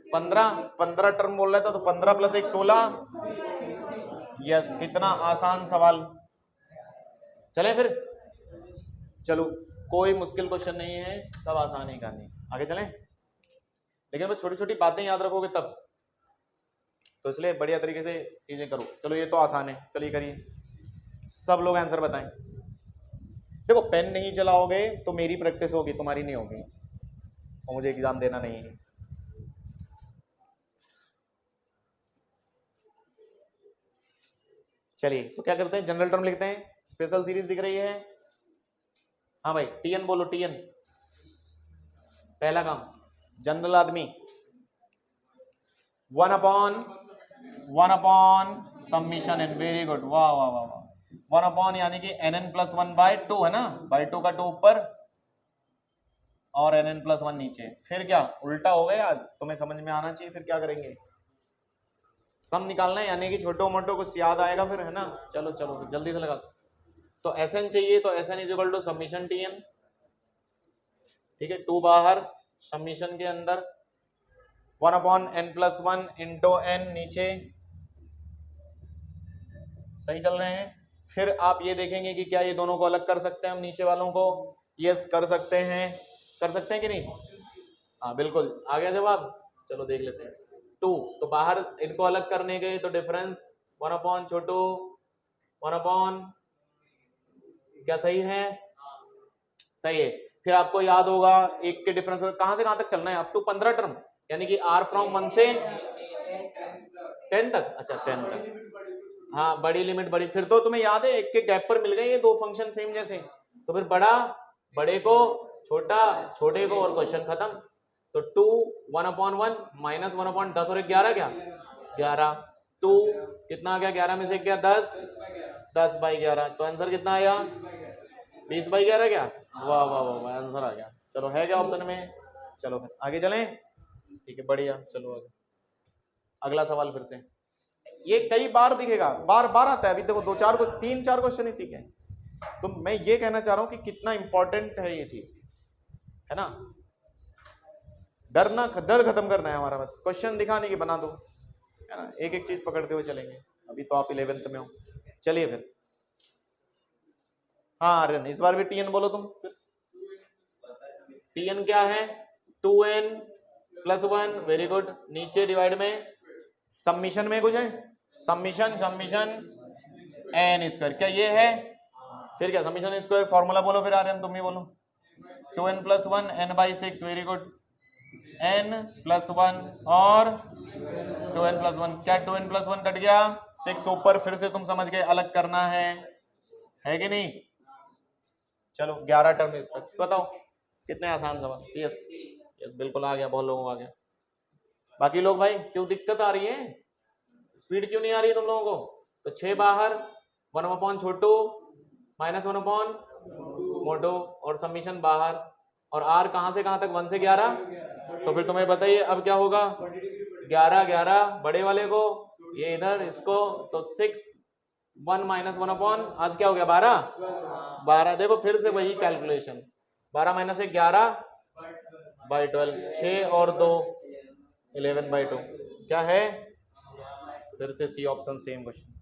[SPEAKER 1] 15 टर्म बोल रहा था, तो 15 + 1 16, यस, कितना आसान सवाल। चले फिर, चलो कोई मुश्किल क्वेश्चन नहीं है, सब आसान ही करनी, आगे चलें, लेकिन बस छोटी छोटी बातें याद रखोगे तब, तो इसलिए बढ़िया तरीके से चीजें करो। चलो ये तो आसान है, चलिए करिए, सब लोग आंसर बताएं। देखो पेन नहीं चलाओगे तो मेरी प्रैक्टिस होगी, तुम्हारी नहीं होगी, और मुझे एग्जाम देना नहीं है। चलिए तो क्या करते हैं, जनरल टर्म लिखते हैं, स्पेशल सीरीज दिख रही है, हाँ भाई TN बोलो, TN पहला काम, जनरल आदमी 1/1 समीशन n, वेरी गुड, वाह वाह वाह वाह, 1/, यानी कि nn + 1/2 है ना, /2 का 2 ऊपर और nn + 1 नीचे, फिर क्या उल्टा हो गया, आज तुम्हें समझ में आना चाहिए, फिर क्या करेंगे, सम निकालना है, यानी कि छोटो मोटो कुछ याद आएगा फिर, है ना। चलो चलो फिर जल्दी से लगा, तो Sn चाहिए, तो Sn = समीशन TN, ठीक है, 2 बाहर, समीशन के अंदर 1/n + 1 × n नीचे, सही चल रहे हैं। फिर आप ये देखेंगे कि क्या ये दोनों को अलग कर सकते हैं हम, नीचे वालों को, यस कर सकते हैं, कर सकते हैं कि नहीं, हाँ बिल्कुल, आ गया जवाब, चलो देख लेते हैं। 2, तो बाहर इनको अलग करने गए तो डिफरेंस 1/, छोटू 1/, क्या सही है, सही है। फिर आपको याद होगा एक के डिफरेंस कहां से कहां तक चलना है, अप टू 15 टर्म, यानी कि r फ्रॉम 1 से 10 तक, अच्छा 10 तक, हाँ बड़ी लिमिट बड़ी, फिर तो तुम्हें याद है एक के गैप पर मिल गए ये 2 फंक्शन सेम जैसे, तो फिर बड़ा बड़े को, छोटा छोटे को, और क्वेश्चन खत्म। तो 2 1/1 -1/10 और 11 क्या 11, 2 कितना आ गया, 11 में से क्या 10/11, तो आंसर कितना आया 20/11, क्या वाह वाह वाह, आंसर आ गया। चलो है क्या ऑप्शन में, चलो फिर आगे चलें, ठीक है बढ़िया, चलो आगे अगला सवाल फिर से, ये कई बार दिखेगा, बार बार आता है, अभी देखो 3-4 क्वेश्चन ही सीखे, तो मैं ये कहना चाह रहा हूं कि कितना इंपॉर्टेंट है ये चीज, है ना। डर खत्म करना है हमारा, बस क्वेश्चन दिखाने की बना दो, है ना, एक एक चीज पकड़ते हुए चलेंगे। अभी तो आप 11th में हो। चलिए फिर, हाँ आर्यन इस बार भी टीएन बोलो तुम। टीएन क्या है? 2n + 1, very good. नीचे डिवाइड में समीशन में कुछ है, समीशन n स्क्वायर, क्या ये है? फिर क्या समीशन स्क्वायर, फॉर्मूला बोलो फिर आर्यन, तुम ही बोलो। 2n + 1 n/6, very good. n + 1 और 2n + 1, क्या 2n + 1 कट गया, 6 ऊपर, फिर से तुम समझ गए अलग करना है कि नहीं? चलो 11 टर्म इस तक बताओ, कितने आसान सवाल। यस बिल्कुल आ गया, बहुत लोगों को आ गया। बाकी लोग भाई क्यों दिक्कत आ रही है, स्पीड क्यों नहीं आ रही है तुम लोगों को? तो 6 बाहर, 1/छोटू -1/मोटू और समीशन बाहर, और r कहां से कहां तक, 1 से 11। तो फिर तुम्हें बताइए अब क्या होगा, 11 बड़े वाले को, ये इधर इसको, तो 6 1 - 1/, आज क्या हो गया 12। देखो फिर से वही कैलकुलेशन, 12 - 1 11/12, 6 और 2 11/2, क्या है? फिर से सी ऑप्शन, सेम क्वेश्चन।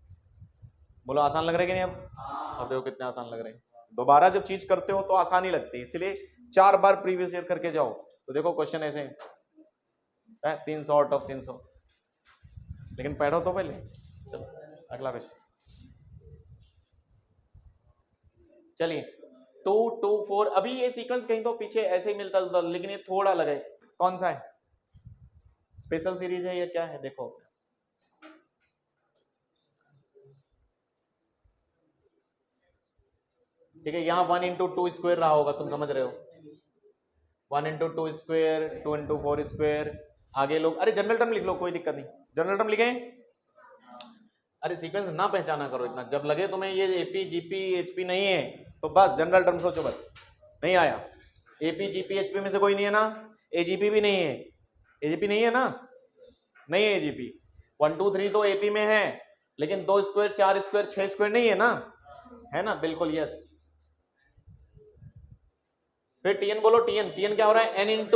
[SPEAKER 1] बोलो आसान लग रहा है कि नहीं? अब देखो कितने आसान लग रहे हैं। दोबारा जब चीज करते हो तो आसानी लगती है, इसलिए 4 बार प्रीवियस ईयर करके जाओ तो देखो क्वेश्चन ऐसे है 300 आउट ऑफ 300, लेकिन पढ़ो तो पहले। चलो अगला क्वेश्चन, चलिए 2 2 4। अभी ये सीक्वेंस कहीं तो पीछे ऐसे ही मिलता जुलता, लेकिन ये थोड़ा लगे। कौन सा है, स्पेशल सीरीज है या क्या है? देखो ठीक है, यहाँ 1 × 2 स्क्वायर रहा होगा, तुम समझ रहे हो, 1 × 2 स्क्वायर, 2 × 4 स्क्वायर। आगे लोग, अरे जनरल टर्म लिख लो, कोई दिक्कत नहीं, जनरल टर्म लिखें। अरे सीक्वेंस ना पहचाना करो इतना, जब लगे तुम्हें ये एपी जीपी एचपी नहीं है तो बस जनरल टर्म सोचो, बस नहीं आया। एपी जीपी एचपी में से कोई नहीं है ना, एजीपी भी नहीं है, एजीपी नहीं है ना, नहीं है एजीपी। 1 2 3 तो एपी में है, लेकिन 2 स्क्वायर 4 स्क्वायर 6 स्क्वायर नहीं है ना, है ना, बिल्कुल यस। फिर टीएन बोलो, टीएन क्या हो रहा है, n ×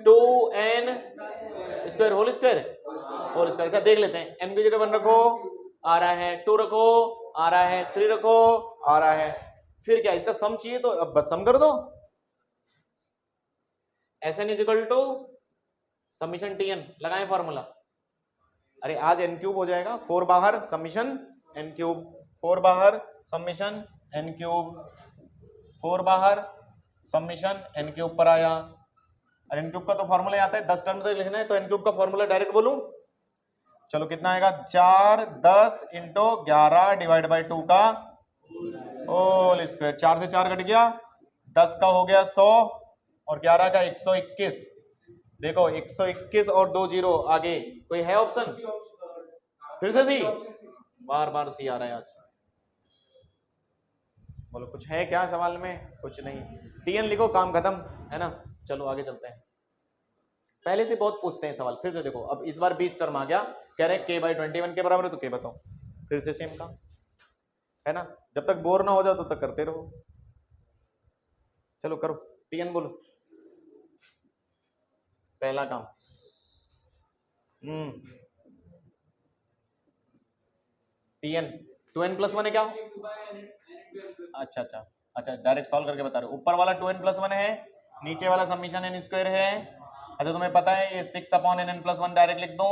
[SPEAKER 1] 2n square whole square. अच्छा देख लेते हैं, m की जगह 1 रखो, आ रहा है, 2 रखो, आ रहा है, 3 रखो, आ रहा है। फिर क्या, इसका सम चाहिए तो अब बस सम कर दो, Sn = समीशन tn, लगाएं फॉर्मूला। अरे आज n³ हो जाएगा, 4 बाहर समीशन n³, 4 बाहर समीशन n³, 4 बाहर समीशन n³ पर आया। और n³ का तो फॉर्मूला आता है, 10 टर्म तक लिखना है तो n³ का फॉर्मूला डायरेक्ट बोलूं। चलो कितना आएगा, 4 10 × 11/2 का होल स्क्वायर। 4 से 4 कट गया, 10 का हो गया 100 और 11 का 121। देखो 121 और 2 0 आगे कोई है ऑप्शन? फिर से सी, बार सी आ रहा है आज। बोलो कुछ है क्या सवाल में? कुछ नहीं, टीएन लिखो, काम खत्म, है ना। चलो आगे चलते हैं, पहले से बहुत पूछते हैं सवाल। फिर से देखो, अब इस बार 20 टर्म आ गया, कह रहे हैं k/21 के बराबर है, तो k बताओ। फिर से सेम काम है ना, जब तक बोर ना हो जाओ तब तक करते रहो। चलो करो, टीएन बोलो, पहला काम। टीएन 2n + 1 है क्या? अच्छा डायरेक्ट सॉल्व करके बता रहे हो। ऊपर वाला 2n + 1 है, नीचे वाला समीशन n² है। अच्छा तुम्हें पता है ये 6/n + 1 डायरेक्ट लिख दो,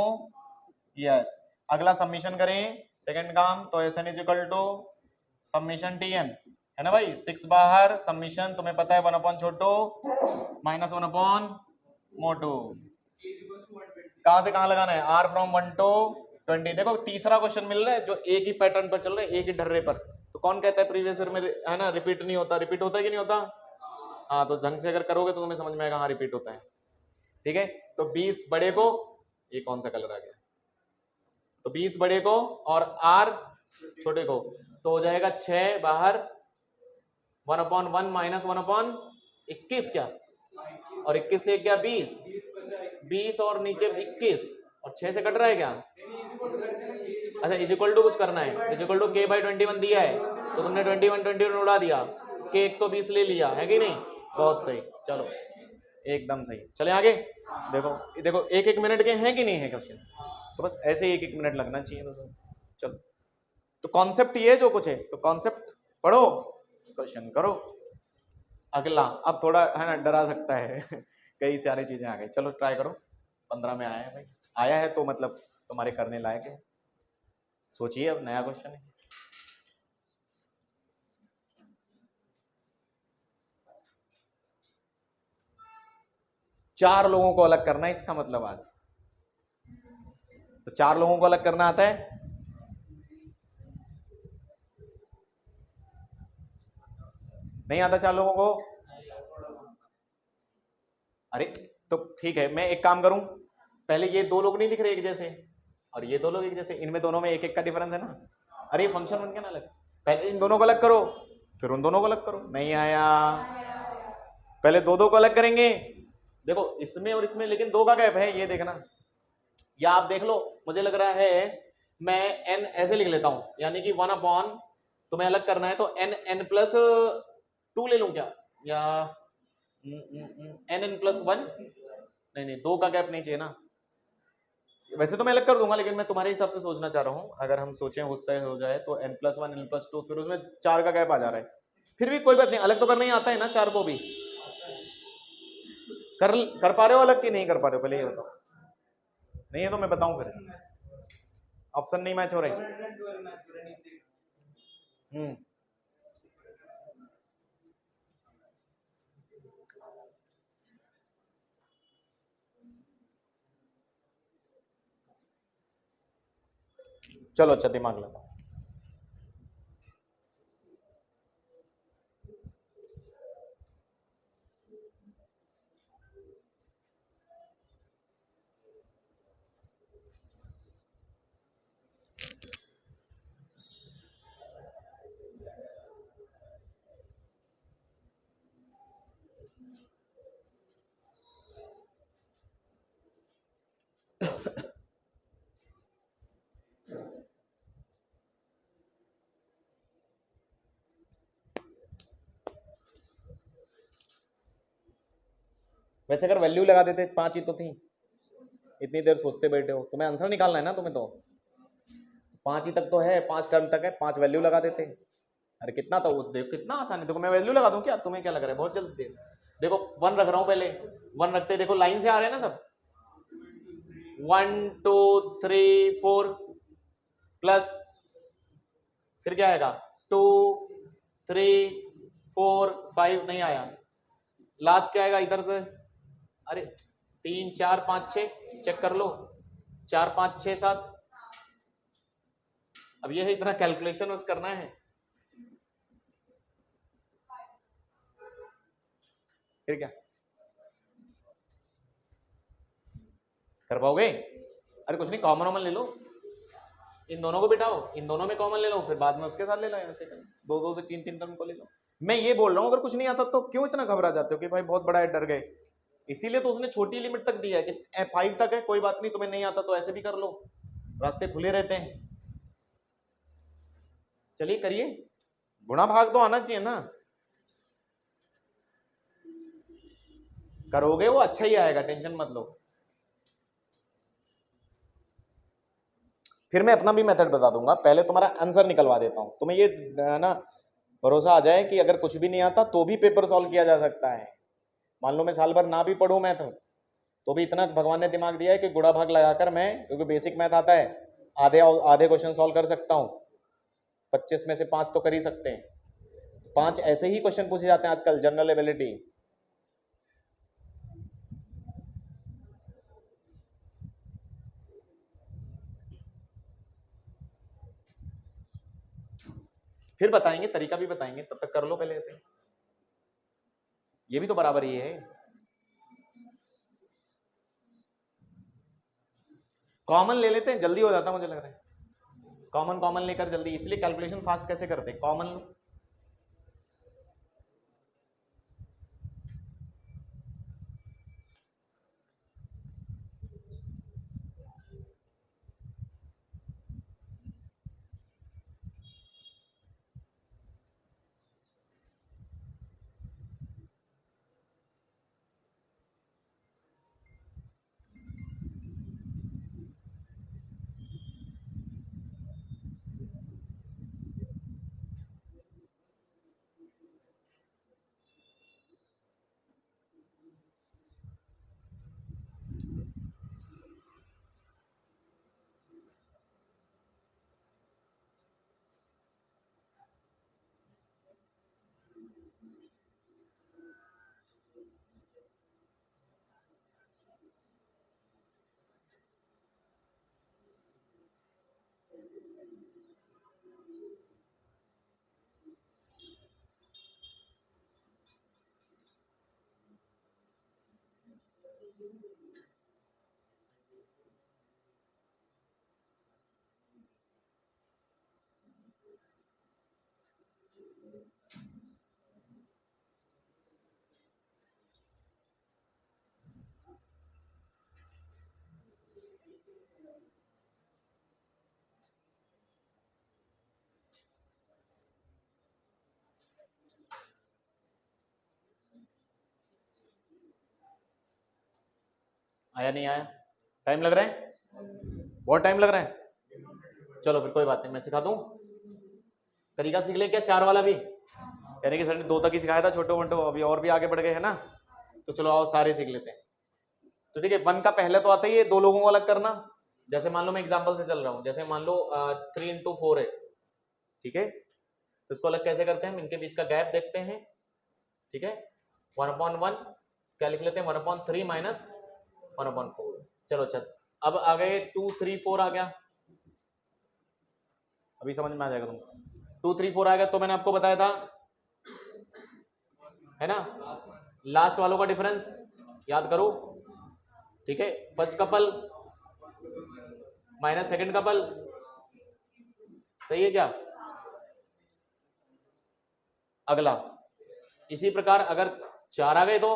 [SPEAKER 1] यस। अगला सबमिशन करें, सेकंड काम, तो Sn = समीशन tn, है ना भाई। 6 बाहर समीशन, तुम्हें पता है 1/छोटू -1/मोटू। कहां से कहां लगाना है, r from 1 to 20। देखो तीसरा क्वेश्चन मिल रहा है जो एक ही पैटर्न पर चल रहा है, एक ही ढर्रे पर। तो कौन कहता है प्रीवियस ईयर में, है ना, रिपीट नहीं होता? रिपीट होता है कि नहीं होता? हाँ, तो ढंग से अगर करोगे तो तुम्हें समझ में आएगा, हाँ रिपीट होता है। ठीक है, तो 20 बड़े को, ये कौन सा कलर आ गया, तो 20 बड़े को और r छोटे को, तो हो जाएगा 6 बाहर 1/1 -1/21 क्या, और 21 से क्या 20 और नीचे 21 और 6 से कट रहा है क्या? अच्छा इक्वल टू कुछ करना है, इक्वल टू k/21 दिया है तो तुमने 21 उड़ा दिया, k 120 ले लिया है कि नहीं, बहुत सही। चलो एकदम सही। चले आगे। देखो देखो, एक एक मिनट के हैं कि नहीं है क्वेश्चन, तो बस ऐसे ही एक एक मिनट लगना चाहिए बस। चलो, तो कॉन्सेप्ट ये जो कुछ है, तो कॉन्सेप्ट पढ़ो, क्वेश्चन करो। अगला अब थोड़ा है ना डरा सकता है कई सारी चीजें आ गई। चलो ट्राई करो, 15 में आया है भाई, आया है तो मतलब तुम्हारे करने लायक है। सोचिए, अब नया क्वेश्चन है। चार लोगों को अलग करना है इसका मतलब आज। तो चार लोगों को अलग करना आता है? नहीं आता चार लोगों को? अरे तो ठीक है, मैं एक काम करूं, पहले ये दो लोग नहीं दिख रहे एक जैसे, और ये दो लोग एक जैसे, इनमें दोनों में एक एक का डिफरेंस है ना। अरे फंक्शन बन गया ना अलग। पहले इन दोनों को अलग करो, फिर उन दोनों को अलग करो। नहीं आया, पहले दो दो को अलग करेंगे। देखो इसमें और इसमें लेकिन दो का गैप है, ये देखना। या आप देख लो, मुझे लग रहा है मैं n ऐसे लिख लेता हूं, यानी कि 1/, तुम्हें अलग करना है तो n+2 ले लूं क्या, या n+1? नहीं नहीं, दो का गैप नहीं चाहिए ना। वैसे तो मैं अलग कर दूंगा, लेकिन मैं तुम्हारे हिसाब से सोचना चाह रहा हूँ। अगर हम सोचें उससे हो जाए तो n+1 n+2, फिर उसमें 4 का गैप आ जा रहा है। फिर भी कोई बात नहीं, अलग तो करना ही आता है ना चार को भी। कर पा रहे हो अलग कि नहीं कर पा रहे हो, पहले ये बताओ। नहीं है तो मैं बताऊं फिर, ऑप्शन नहीं मैच हो रहे। चलो अच्छा, दिमाग लगाओ। वैसे अगर वैल्यू लगा देते, 5 ही तो थी, इतनी देर सोचते बैठे हो, तुम्हें आंसर निकालना है ना, तुम्हें तो 5 ही तक तो है, 5 टर्म तक है, 5 वैल्यू लगा देते। अरे कितना था वो, देखो कितना आसान है। देखो मैं वैल्यू लगा दूं क्या, तुम्हें क्या लग रहा है बहुत जल्दी? देखो 1 रख रहा हूं, पहले 1 रखते, देखो लाइन से आ रहे हैं ना सब, 1 2 3 4 प्लस, फिर क्या आएगा 2 3 4 5, नहीं आया। लास्ट क्या आएगा इधर से, अरे 3 4 5 6, चेक कर लो, 4 5 6 7। अब ये है, इतना कैलकुलेशन बस करना है। फिर क्या कर पाओगे? अरे कुछ नहीं, कॉमन कॉमन ले लो, इन दोनों को बिठाओ, इन दोनों में कॉमन ले लो, फिर बाद में उसके साथ ले लो, ऐसे कर दो दो तीन तीन टर्म को ले लो। मैं ये बोल रहा हूँ, अगर कुछ नहीं आता तो क्यों इतना घबरा जाते हो कि भाई बहुत बड़ा है, डर गए। इसीलिए तो उसने छोटी लिमिट तक दी है कि 5 तक है, कोई बात नहीं, तुम्हें नहीं आता तो ऐसे भी कर लो, रास्ते खुले रहते हैं। चलिए करिए, गुणा भाग तो आना चाहिए ना। करोगे वो अच्छा ही आएगा, टेंशन मत लो। फिर मैं अपना भी मेथड बता दूंगा, पहले तुम्हारा आंसर निकलवा देता हूं, तुम्हें ये ना भरोसा आ जाए कि अगर कुछ भी नहीं आता तो भी पेपर सॉल्व किया जा सकता है। मान लो मैं साल भर ना भी पढ़ूं मैथ, तो भी इतना भगवान ने दिमाग दिया है कि गुणा भाग लगाकर मैं, क्योंकि बेसिक मैथ आता है, आधे आधे क्वेश्चन सॉल्व कर सकता हूँ। 25 में से 5 तो कर ही सकते हैं। 5 ऐसे ही क्वेश्चन पूछे जाते हैं आजकल, जनरल एबिलिटी। फिर बताएंगे, तरीका भी बताएंगे, तब तक कर लो पहले ऐसे। ये भी तो बराबर ही है। कॉमन ले लेते हैं, जल्दी हो जाता मुझे लग रहा है। कॉमन कॉमन लेकर जल्दी, इसलिए कैलकुलेशन फास्ट कैसे करते हैं, कॉमन। आया नहीं आया? टाइम लग रहा है, बहुत टाइम लग रहा है। चलो फिर कोई बात नहीं, मैं सिखा दूं, तरीका सीख ले क्या चार वाला भी, यानी कि सर ने 2 तक ही सिखाया था छोटे मोटे, अभी और भी आगे बढ़ गए है ना, तो चलो आओ सारे सीख लेते हैं। तो ठीक है, 1 का पहले तो आता ही है 2 लोगों को अलग करना। जैसे मान लो मैं एग्जांपल से चल रहा हूं, जैसे मान लो 3 into 4 है, ठीक है, तो इसको अलग कैसे करते हैं, इनके बीच का गैप देखते हैं, ठीक है, 1/1 क्या लिख लेते हैं, 1/3 माइनस 1/4। चलो चल, अब आ गए 2 3 4 आ गया, अभी समझ में आ जाएगा तुमको। 2 3 4 आ गया, तो मैंने आपको बताया था है ना, लास्ट वालों का डिफरेंस याद करो, ठीक है, first couple minus second couple, सही है क्या? अगला इसी प्रकार अगर 4 आ गए तो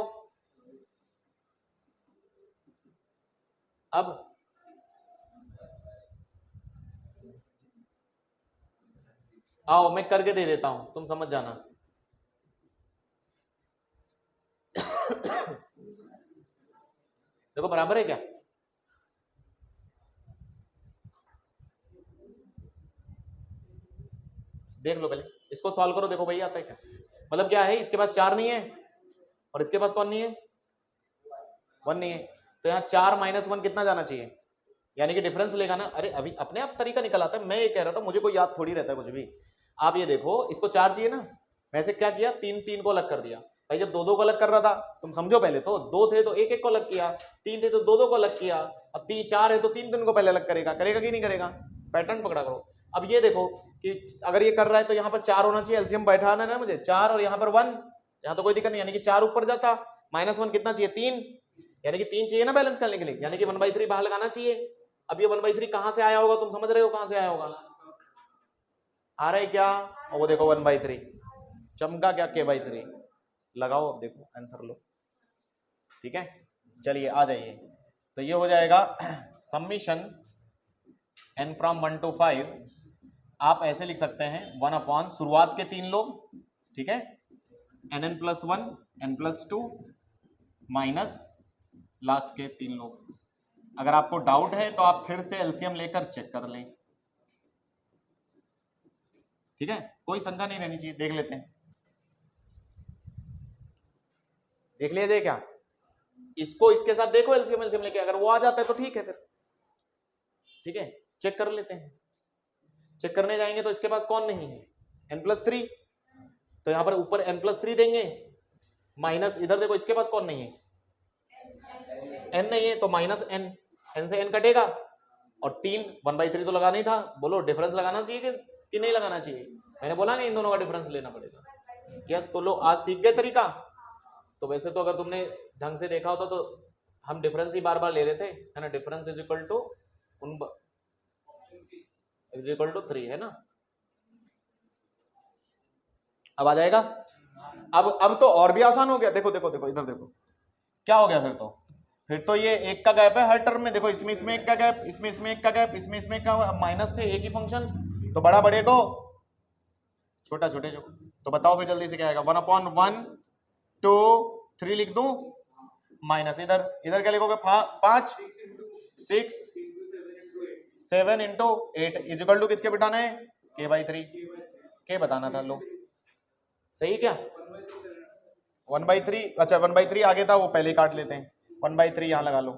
[SPEAKER 1] अब आओ मैं करके दे देता हूं, तुम समझ जाना। देखो बराबर है क्या, देख लो पहले इसको सॉल्व करो, देखो भाई आता है क्या, मतलब क्या है, इसके पास 4 नहीं है और इसके पास कौन नहीं है, 1 नहीं है, तो यहाँ 4 - 1 कितना जाना चाहिए, यानी कि डिफरेंस लेगा ना। अरे अभी अपने आप तरीका निकल आता है, मैं ये कह रहा था मुझे कोई याद थोड़ी रहता है कुछ भी। आप ये देखो, इसको 4 चाहिए ना, वैसे क्या किया, 3 3 को अलग कर दिया भाई, जब 2 2 को अलग कर रहा था, तुम समझो, पहले तो 2 थे तो 1 1 को अलग किया, 3 थे तो 2 2 को अलग किया, अब 3 4 है तो 3 3 को पहले अलग करेगा, करेगा कि नहीं करेगा, पैटर्न पकड़ा करो। अब ये देखो कि अगर ये कर रहा है तो यहाँ पर 4 होना चाहिए, एलसीएम बैठाना है ना मुझे, 4 और यहाँ पर 1, यहाँ तो कोई दिक्कत नहीं, यानी कि 4 ऊपर जाता, -1 कितना चाहिए, 3, यानी कि 3 चाहिए ना बैलेंस करने के लिए, यानी कि 1/3 बाहर लगाना चाहिए। अब ये 1/3 कहां से आया होगा, तुम समझ रहे हो कहां से आया होगा, आ रहा है क्या, और वो देखो 1/3 चमका क्या, k/3 लगाओ, अब देखो आंसर लो, ठीक है, चलिए आ जाइए, तो ये हो जाएगा समीशन n फ्रॉम 1 to 5, आप ऐसे लिख सकते हैं 1 शुरुआत के 3 लोग, ठीक है, nn+1 n+2 माइनस लास्ट के 3 लोग। अगर आपको डाउट है तो आप फिर से एलसीएम लेकर चेक कर लें, ठीक है, कोई शंका नहीं रहनी चाहिए, देख लेते हैं, देख लिया जाए क्या, इसको इसके साथ देखो एलसीएम एलसीएम लेके, अगर वो आ जाता है तो ठीक है, फिर ठीक है, चेक कर लेते हैं। चेक करने जाएंगे तो इसके पास कौन नहीं है, n+3, तो यहां पर ऊपर n+3 देंगे, माइनस इधर देखो इसके पास कौन नहीं है, n नहीं है, तो -n, n से n कटेगा, और 3 1/3 तो लगाना ही था, बोलो डिफरेंस लगाना चाहिए कि नहीं लगाना चाहिए, मैंने बोला नहीं इन दोनों का डिफरेंस लेना पड़ेगा, यस, तो लो आज सीख गए तरीका। तो वैसे तो अगर तुमने ढंग से देखा होता तो हम डिफरेंस ही बार बार ले रहे थे, है ना, डिफरेंस इज इक्वल टू 3, है ना, अब आ जाएगा। अब तो और भी आसान हो गया, देखो देखो देखो इधर देखो क्या हो गया, फिर तो ये 1 का गैप है हर टर्म में, देखो इसमें 1 का गैप, इसमें 1 का गैप, इसमें 1 का, माइनस से एक ही फंक्शन, तो बड़ा बड़े को छोटा छोटे को, तो बताओ फिर जल्दी से क्या आएगा, 1/1 2 3 लिख दूं, माइनस इधर इधर क्या लिखोगे, 5 6 7 into 8 इज इक्वल टू किसके बिठाना है, k/3, के बताना था, लो सही क्या, 1/3, अच्छा 1/3 आगे था वो पहले ही काट लेते हैं, 1/3 यहां लगा लो,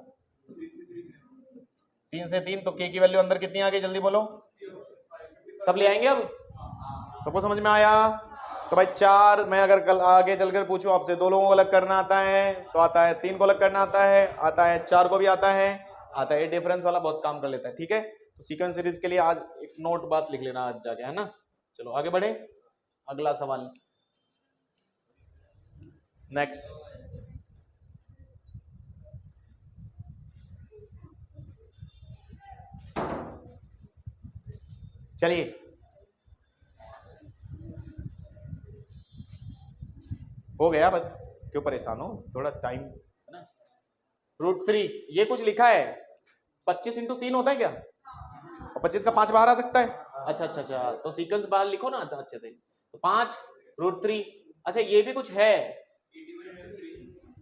[SPEAKER 1] 3 से 3 तो k की वैल्यू अंदर कितनी आ गई, जल्दी बोलो, सब ले आएंगे, अब सबको समझ में आया। तो भाई 4, मैं अगर कल आगे चलकर पूछूं आपसे 2 लोगों को अलग करना आता है तो आता है, 3 को अलग करना आता है 4 को भी आता है, डिफरेंस वाला बहुत काम कर लेता है, ठीक है। तो सीक्वेंस सीरीज के लिए आज एक नोट बात लिख लेना आज जाके, है ना। चलो आगे बढ़े, अगला सवाल, नेक्स्ट, चलिए हो गया, बस क्यों परेशान हो, थोड़ा टाइम है ना। √3 ये कुछ लिखा है 25 इंटू 3 होता है क्या, और 25 का 5 बाहर आ सकता है। अच्छा अच्छा अच्छा, तो सीक्वेंस बाहर लिखो ना अच्छे से, तो 5 √3। अच्छा ये भी कुछ है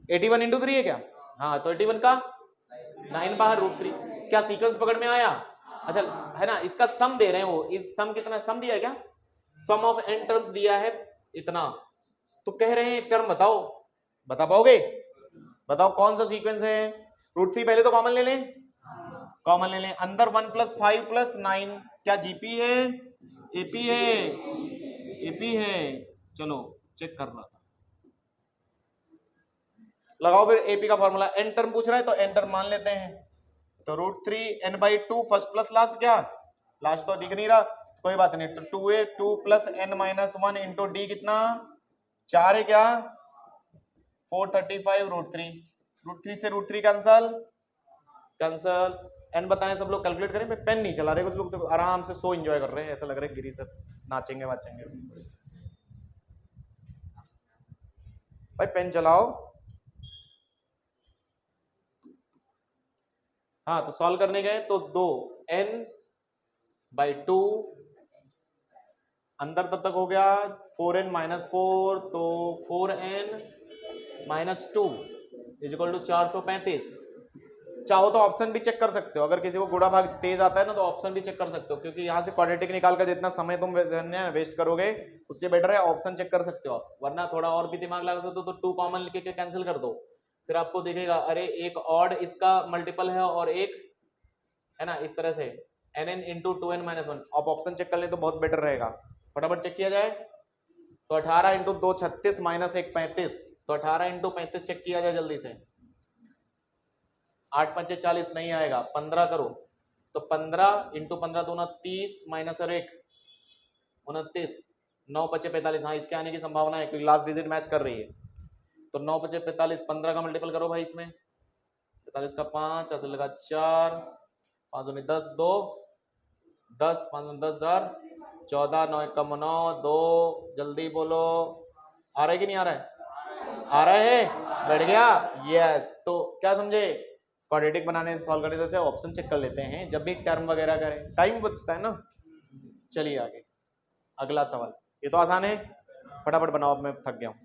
[SPEAKER 1] 81 इंटू 3 है क्या, हाँ तो 81 का 9 बाहर √3, क्या सीक्वेंस पकड़ में आया। अच्छा है ना, इसका सम दे रहे हैं वो, इस सम कितना सम दिया है क्या, सम ऑफ n टर्म्स दिया है इतना, तो कह रहे हैं टर्म बताओ, बता पाओगे, बताओ कौन सा सीक्वेंस है। √3 पहले तो कॉमन ले लें, कॉमन ले लें, अंदर 1 + 5 + 9 क्या जीपी है, एपी है, एपी है, चलो चेक कर रहा था, लगाओ फिर एपी का फॉर्मूला, एन टर्म पूछ रहा है तो एन टर्म मान लेते हैं, तो √3 n/2 फर्स्ट प्लस लास्ट, क्या लास्ट तो दिख नहीं रहा, कोई बात नहीं, तो 2a 2 + n-1 इंटू डी कितना 4 है क्या 435 √3 से √3 कैंसल, कैंसल, एन बताएं सब लोग कैलकुलेट करें, पेन नहीं चला रहे कुछ लोग, तो आराम से सो एंजॉय कर रहे हैं, ऐसा लग रहा है गिरी सर नाचेंगे वाचेंगे, भाई पेन चलाओ। हाँ तो सॉल्व करने गए तो 2n/2 अंदर तब तक हो गया 4n-4, तो 4n-2 = 435। चाहो तो ऑप्शन भी चेक कर सकते हो, अगर किसी को गुणा भाग तेज आता है ना तो ऑप्शन भी चेक कर सकते हो, क्योंकि यहाँ से क्वाड्रेटिक निकाल कर जितना समय तुम वेस्ट करोगे उससे बेटर है ऑप्शन चेक कर सकते हो, वरना थोड़ा और भी दिमाग लगा सकते हो, तो 2 कॉमन लेके कैंसिल कर दो, फिर आपको दिखेगा अरे एक ऑड इसका मल्टीपल है और एक है ना, इस तरह से nn इंटू 2n-1, आप ऑप्शन चेक कर ले तो बहुत बेटर रहेगा, फटाफट चेक किया जाए, तो 18 इंटू 2 36 -1 35, तो 18 इंटू 35 चेक किया जाए जल्दी से, 8 × 5 = 40 नहीं आएगा, 15 करो, तो 15 इंटू 15 2 30 -1 29, 9 × 5 = 45, हाँ इसके आने की संभावना है क्योंकि लास्ट डिजिट मैच कर रही है, तो 9 × 5 = 45, 15 का मल्टीपल करो भाई इसमें, 45 का 5 ऐसे लगा 4 5 दूनी 10 2 10 5 दूनी 10 10 14 9 1 9 2, जल्दी बोलो, आ रहा है कि नहीं आ रहा है, आ रहा है, बैठ गया, यस। तो क्या समझे, क्वाड्रेटिक बनाने से सॉल्व करने से ऑप्शन चेक कर लेते हैं जब भी टर्म वगैरह करें, टाइम बचता है ना। चलिए आगे अगला सवाल, ये तो आसान है, फटाफट बनाओ, अब मैं थक गया हूं।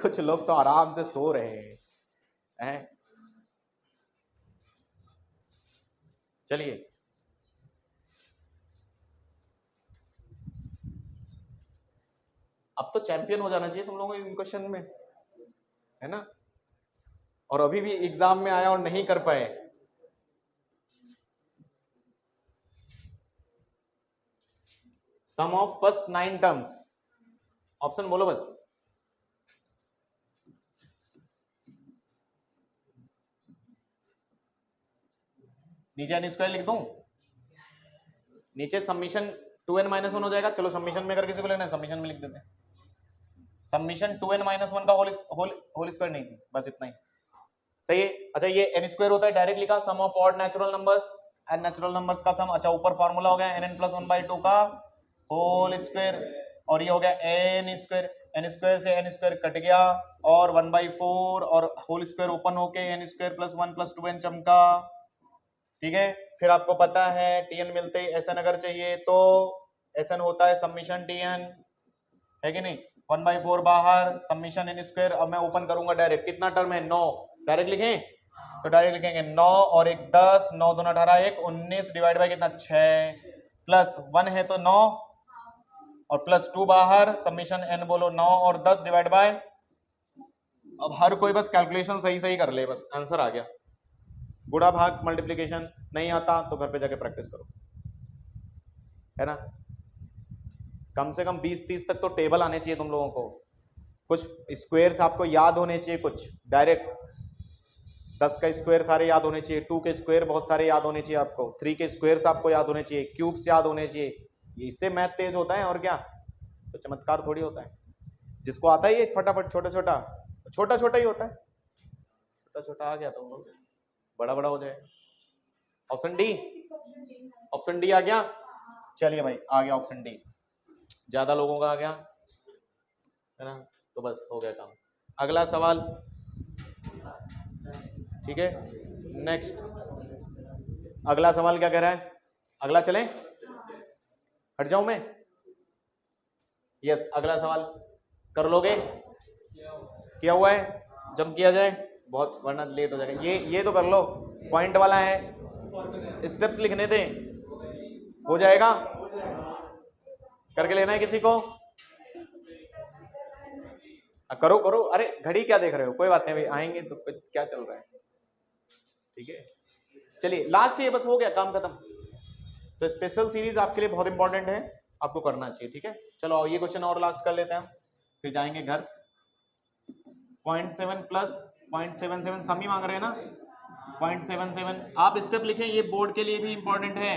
[SPEAKER 1] कुछ लोग तो आराम से सो रहे हैं। चलिए अब तो चैंपियन हो जाना चाहिए तुम लोगों को इन क्वेश्चन में, है ना, और अभी भी एग्जाम में आया और नहीं कर पाए। सम ऑफ फर्स्ट 9 टर्म्स, ऑप्शन बोलो बस, नीचे n² लिख दूं, नीचे समीशन 2n-1 हो जाएगा, चलो समीशन में अगर किसी को लेना है समीशन में लिख देते हैं, समीशन 2n-1 का होल स्क्वायर नहीं थी, बस इतना ही सही है। अच्छा ये n² होता है, डायरेक्ट लिखा, sum of odd natural numbers and natural numbers का सम, अच्छा ऊपर फॉर्मूला हो गया nn + 1/2 का होल स्क्वायर, और ये हो गया n², n² से n² कट गया और 1/4 और होल स्क्वायर ओपन होके n² + 1 + 2n चमका, ठीक है। फिर आपको पता है tn मिलते ही sn अगर चाहिए तो sn होता है समीशन tn, है कि नहीं, 1/4 बाहर समीशन n², अब मैं ओपन करूंगा डायरेक्ट, कितना टर्म है 9, डायरेक्ट लिखें, तो डायरेक्ट लिखेंगे 9 और 1 10, 9 2 18 1 19 डिवाइड बाय कितना 6 प्लस 1 है तो 9 और प्लस 2 बाहर, समीशन n बोलो 9 और 10 डिवाइड बाय, अब हर कोई बस कैलकुलेशन सही सही कर ले, बस आंसर आ गया। गुणा भाग मल्टीप्लिकेशन नहीं आता तो घर पे जाके प्रैक्टिस करो, है ना, कम से कम 20-30 तक तो टेबल आने चाहिए तुम लोगों को, कुछ स्क्वायर्स आपको याद होने चाहिए, कुछ डायरेक्ट 10 का स्क्वायर सारे याद होने चाहिए, 2 के स्क्वायर बहुत सारे याद होने चाहिए आपको, 3 के स्क्वायर्स आपको याद होने चाहिए, क्यूब्स याद होने चाहिए, इससे मैथ तेज होता है, और क्या, तो चमत्कार थोड़ी होता है, जिसको आता है ये फटाफट छोटा छोटा ही होता है, छोटा छोटा आ गया तो बड़ा बड़ा हो जाए। ऑप्शन डी, ऑप्शन डी आ गया। चलिए भाई आ गया ऑप्शन डी, ज्यादा लोगों का आ गया है ना, तो बस हो गया काम। अगला सवाल, ठीक है नेक्स्ट, अगला सवाल क्या कह रहा है, अगला चलें, हट जाऊं मैं, यस अगला सवाल कर लोगे, किया हुआ है, जब किया जाए बहुत, वरना लेट हो जाएगा। ये तो कर लो, पॉइंट वाला है, स्टेप्स लिखने दें, हो जाएगा, करके लेना है किसी को, करो करो, अरे घड़ी क्या देख रहे हो, कोई बात नहीं भाई, आएंगे तो क्या चल रहा है, ठीक है। चलिए लास्ट ये बस हो गया, काम खत्म। तो स्पेशल सीरीज आपके लिए बहुत इंपॉर्टेंट है, आपको करना चाहिए, ठीक है। चलो ये क्वेश्चन और लास्ट कर लेते हैं, फिर जाएंगे घर। 0.7 प्लस 0.77 सम ही मांग रहे हैं ना, 0.77 आप स्टेप लिखें, ये बोर्ड के लिए भी इंपॉर्टेंट है।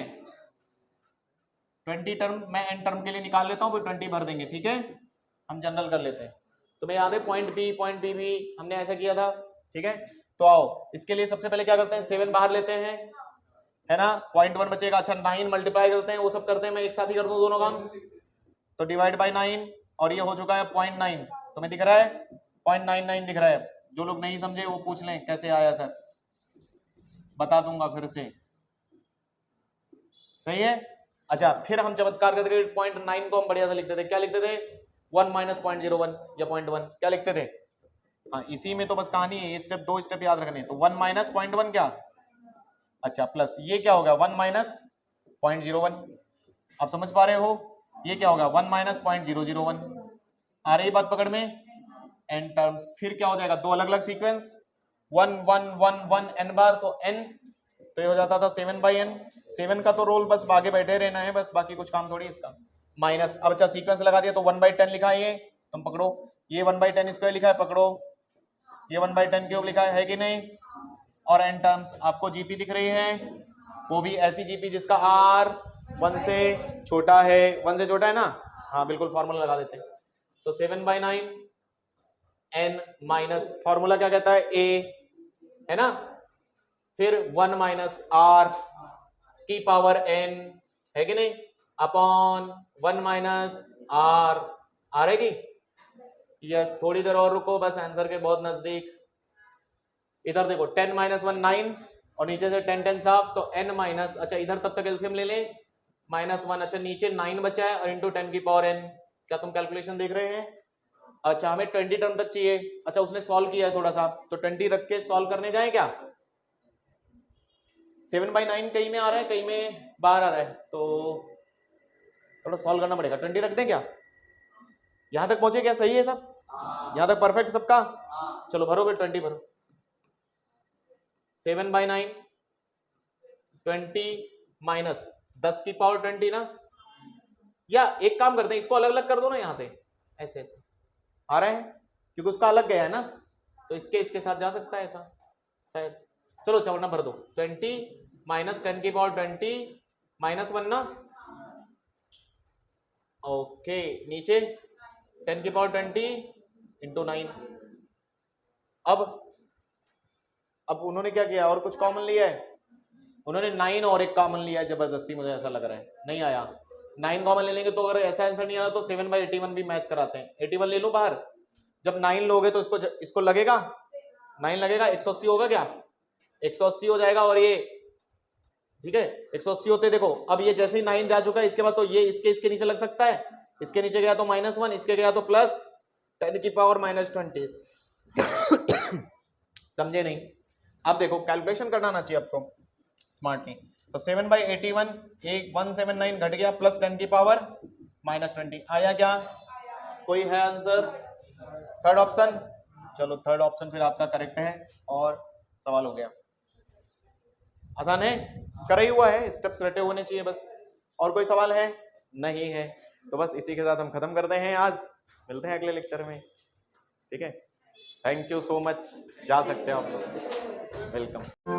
[SPEAKER 1] 20 टर्म मैं एन टर्म के लिए निकाल लेता हूं, फिर 20 भर देंगे, ठीक है, हम जनरल कर लेते हैं। तो मैं याद है पॉइंट बी भी हमने ऐसा किया था, ठीक है। तो आओ इसके लिए सबसे पहले क्या करते हैं, 7 बाहर लेते हैं, है ना, 0.1 बचेगा, अच्छा 9 मल्टीप्लाई करते हैं, वो सब करते हैं, मैं एक साथ ही कर दूं दोनों काम, तो डिवाइड बाय 9, और ये हो चुका है 0.9, तुम्हें दिख रहा है 0.99 दिख रहा है। जो लोग नहीं समझे वो पूछ लें कैसे आया सर, बता दूंगा फिर से, सही है। अच्छा फिर हम चमत्कार करते थे, 0.9 को हम बढ़िया से लिखते थे, क्या लिखते थे, 1 माइनस 0.01 या 0.1 क्या लिखते थे, हाँ इसी में तो बस कहानी है, ये स्टेप 2 स्टेप याद रखने, तो 1 माइनस 0.1 क्या, अच्छा प्लस ये क्या होगा 1 माइनस 0.01, आप समझ पा रहे हो, ये क्या होगा 1 माइनस 0.001, आ रही बात पकड़ में, एन टर्म्स, फिर क्या हो जाएगा, दो अलग अलग सीक्वेंस, 1 1 1 1 एन बार, तो एन, तो ये हो जाता था 7/n, 7 का तो रोल बस आगे बैठे रहना है बस, बाकी कुछ काम थोड़ी इसका, माइनस, अब अच्छा सीक्वेंस लगा दिया तो 1/10 लिखा है, ये तुम पकड़ो, ये 1/10 स्क्वायर लिखा है, पकड़ो, ये 1/10 क्यूब लिखा है कि नहीं, और एन टर्म्स आपको जीपी दिख रही है, वो भी ऐसी जीपी जिसका आर 1 से छोटा है, 1 से छोटा है ना, हाँ बिल्कुल फॉर्मूला लगा देते हैं, तो 7/9 n माइनस फॉर्मूला क्या कहता है, a है ना, फिर 1 माइनस आर की पावर n है कि नहीं, अपॉन 1 माइनस आर, आ रहेगी, यस थोड़ी देर और रुको, बस आंसर के बहुत नजदीक, इधर देखो 10 माइनस 1 9, और नीचे से 10 10 साफ, तो n माइनस, अच्छा इधर तब तक एलसीएम ले लें, -1, अच्छा नीचे 9 बचा है, और इंटू 10 की पावर n, क्या तुम कैलकुलेशन देख रहे हैं, अच्छा हमें 20 टर्म तक चाहिए, अच्छा उसने सॉल्व किया है थोड़ा सा, तो 20 रख के सॉल्व करने जाए क्या, 7/9 कहीं में आ रहा है कहीं में बाहर आ रहा है, तो थोड़ा सॉल्व करना पड़ेगा, 20 रख दें क्या, यहां तक पहुंचे क्या, सही है सब, यहां तक परफेक्ट सबका, चलो भरो फिर 20 भरो, 7/9 20 माइनस 10 की पावर 20 ना, या एक काम करते हैं इसको अलग अलग कर दो ना, यहां से ऐसे ऐसे आ रहा है, क्योंकि उसका अलग गया है ना, तो इसके साथ जा सकता है ऐसा शायद, चलो चवरना भर दो, 20 माइनस 10 की पावर 20 -1 ना, ओके, नीचे 10 की पावर 20 इंटू 9, अब उन्होंने क्या किया, और कुछ कॉमन लिया है, उन्होंने 9 और एक कॉमन लिया है जबरदस्ती, मुझे ऐसा लग रहा है, नहीं आया, 9 कॉमन ले लेंगे, तो अगर ऐसा आंसर नहीं आ रहा तो 7/81 भी मैच कराते हैं, 81 ले लो बाहर, जब 9 लोगे तो इसको लगेगा 9 लगेगा, 180 होगा क्या, 180 हो जाएगा, और ये ठीक है 180 होते, देखो अब ये जैसे ही 9 जा चुका है, इसके बाद तो ये इसके नीचे लग सकता है, इसके नीचे गया तो -1, इसके गया तो प्लस 10 की पावर -20 समझे नहीं, अब देखो कैलकुलेशन करना आना चाहिए आपको स्मार्टली, तो 7/81 179 घट गया, प्लस 10 की पावर -20 आया क्या, कोई है आंसर, थर्ड ऑप्शन, चलो थर्ड ऑप्शन फिर आपका करेक्ट है, और सवाल हो गया, आसान है, कर ही हुआ है, स्टेप्स रटे होने चाहिए बस, और कोई सवाल है, नहीं है, तो बस इसी के साथ हम खत्म करते हैं आज, मिलते हैं अगले लेक्चर में, ठीक है, थैंक यू सो मच, जा सकते हैं आप लोग, वेलकम।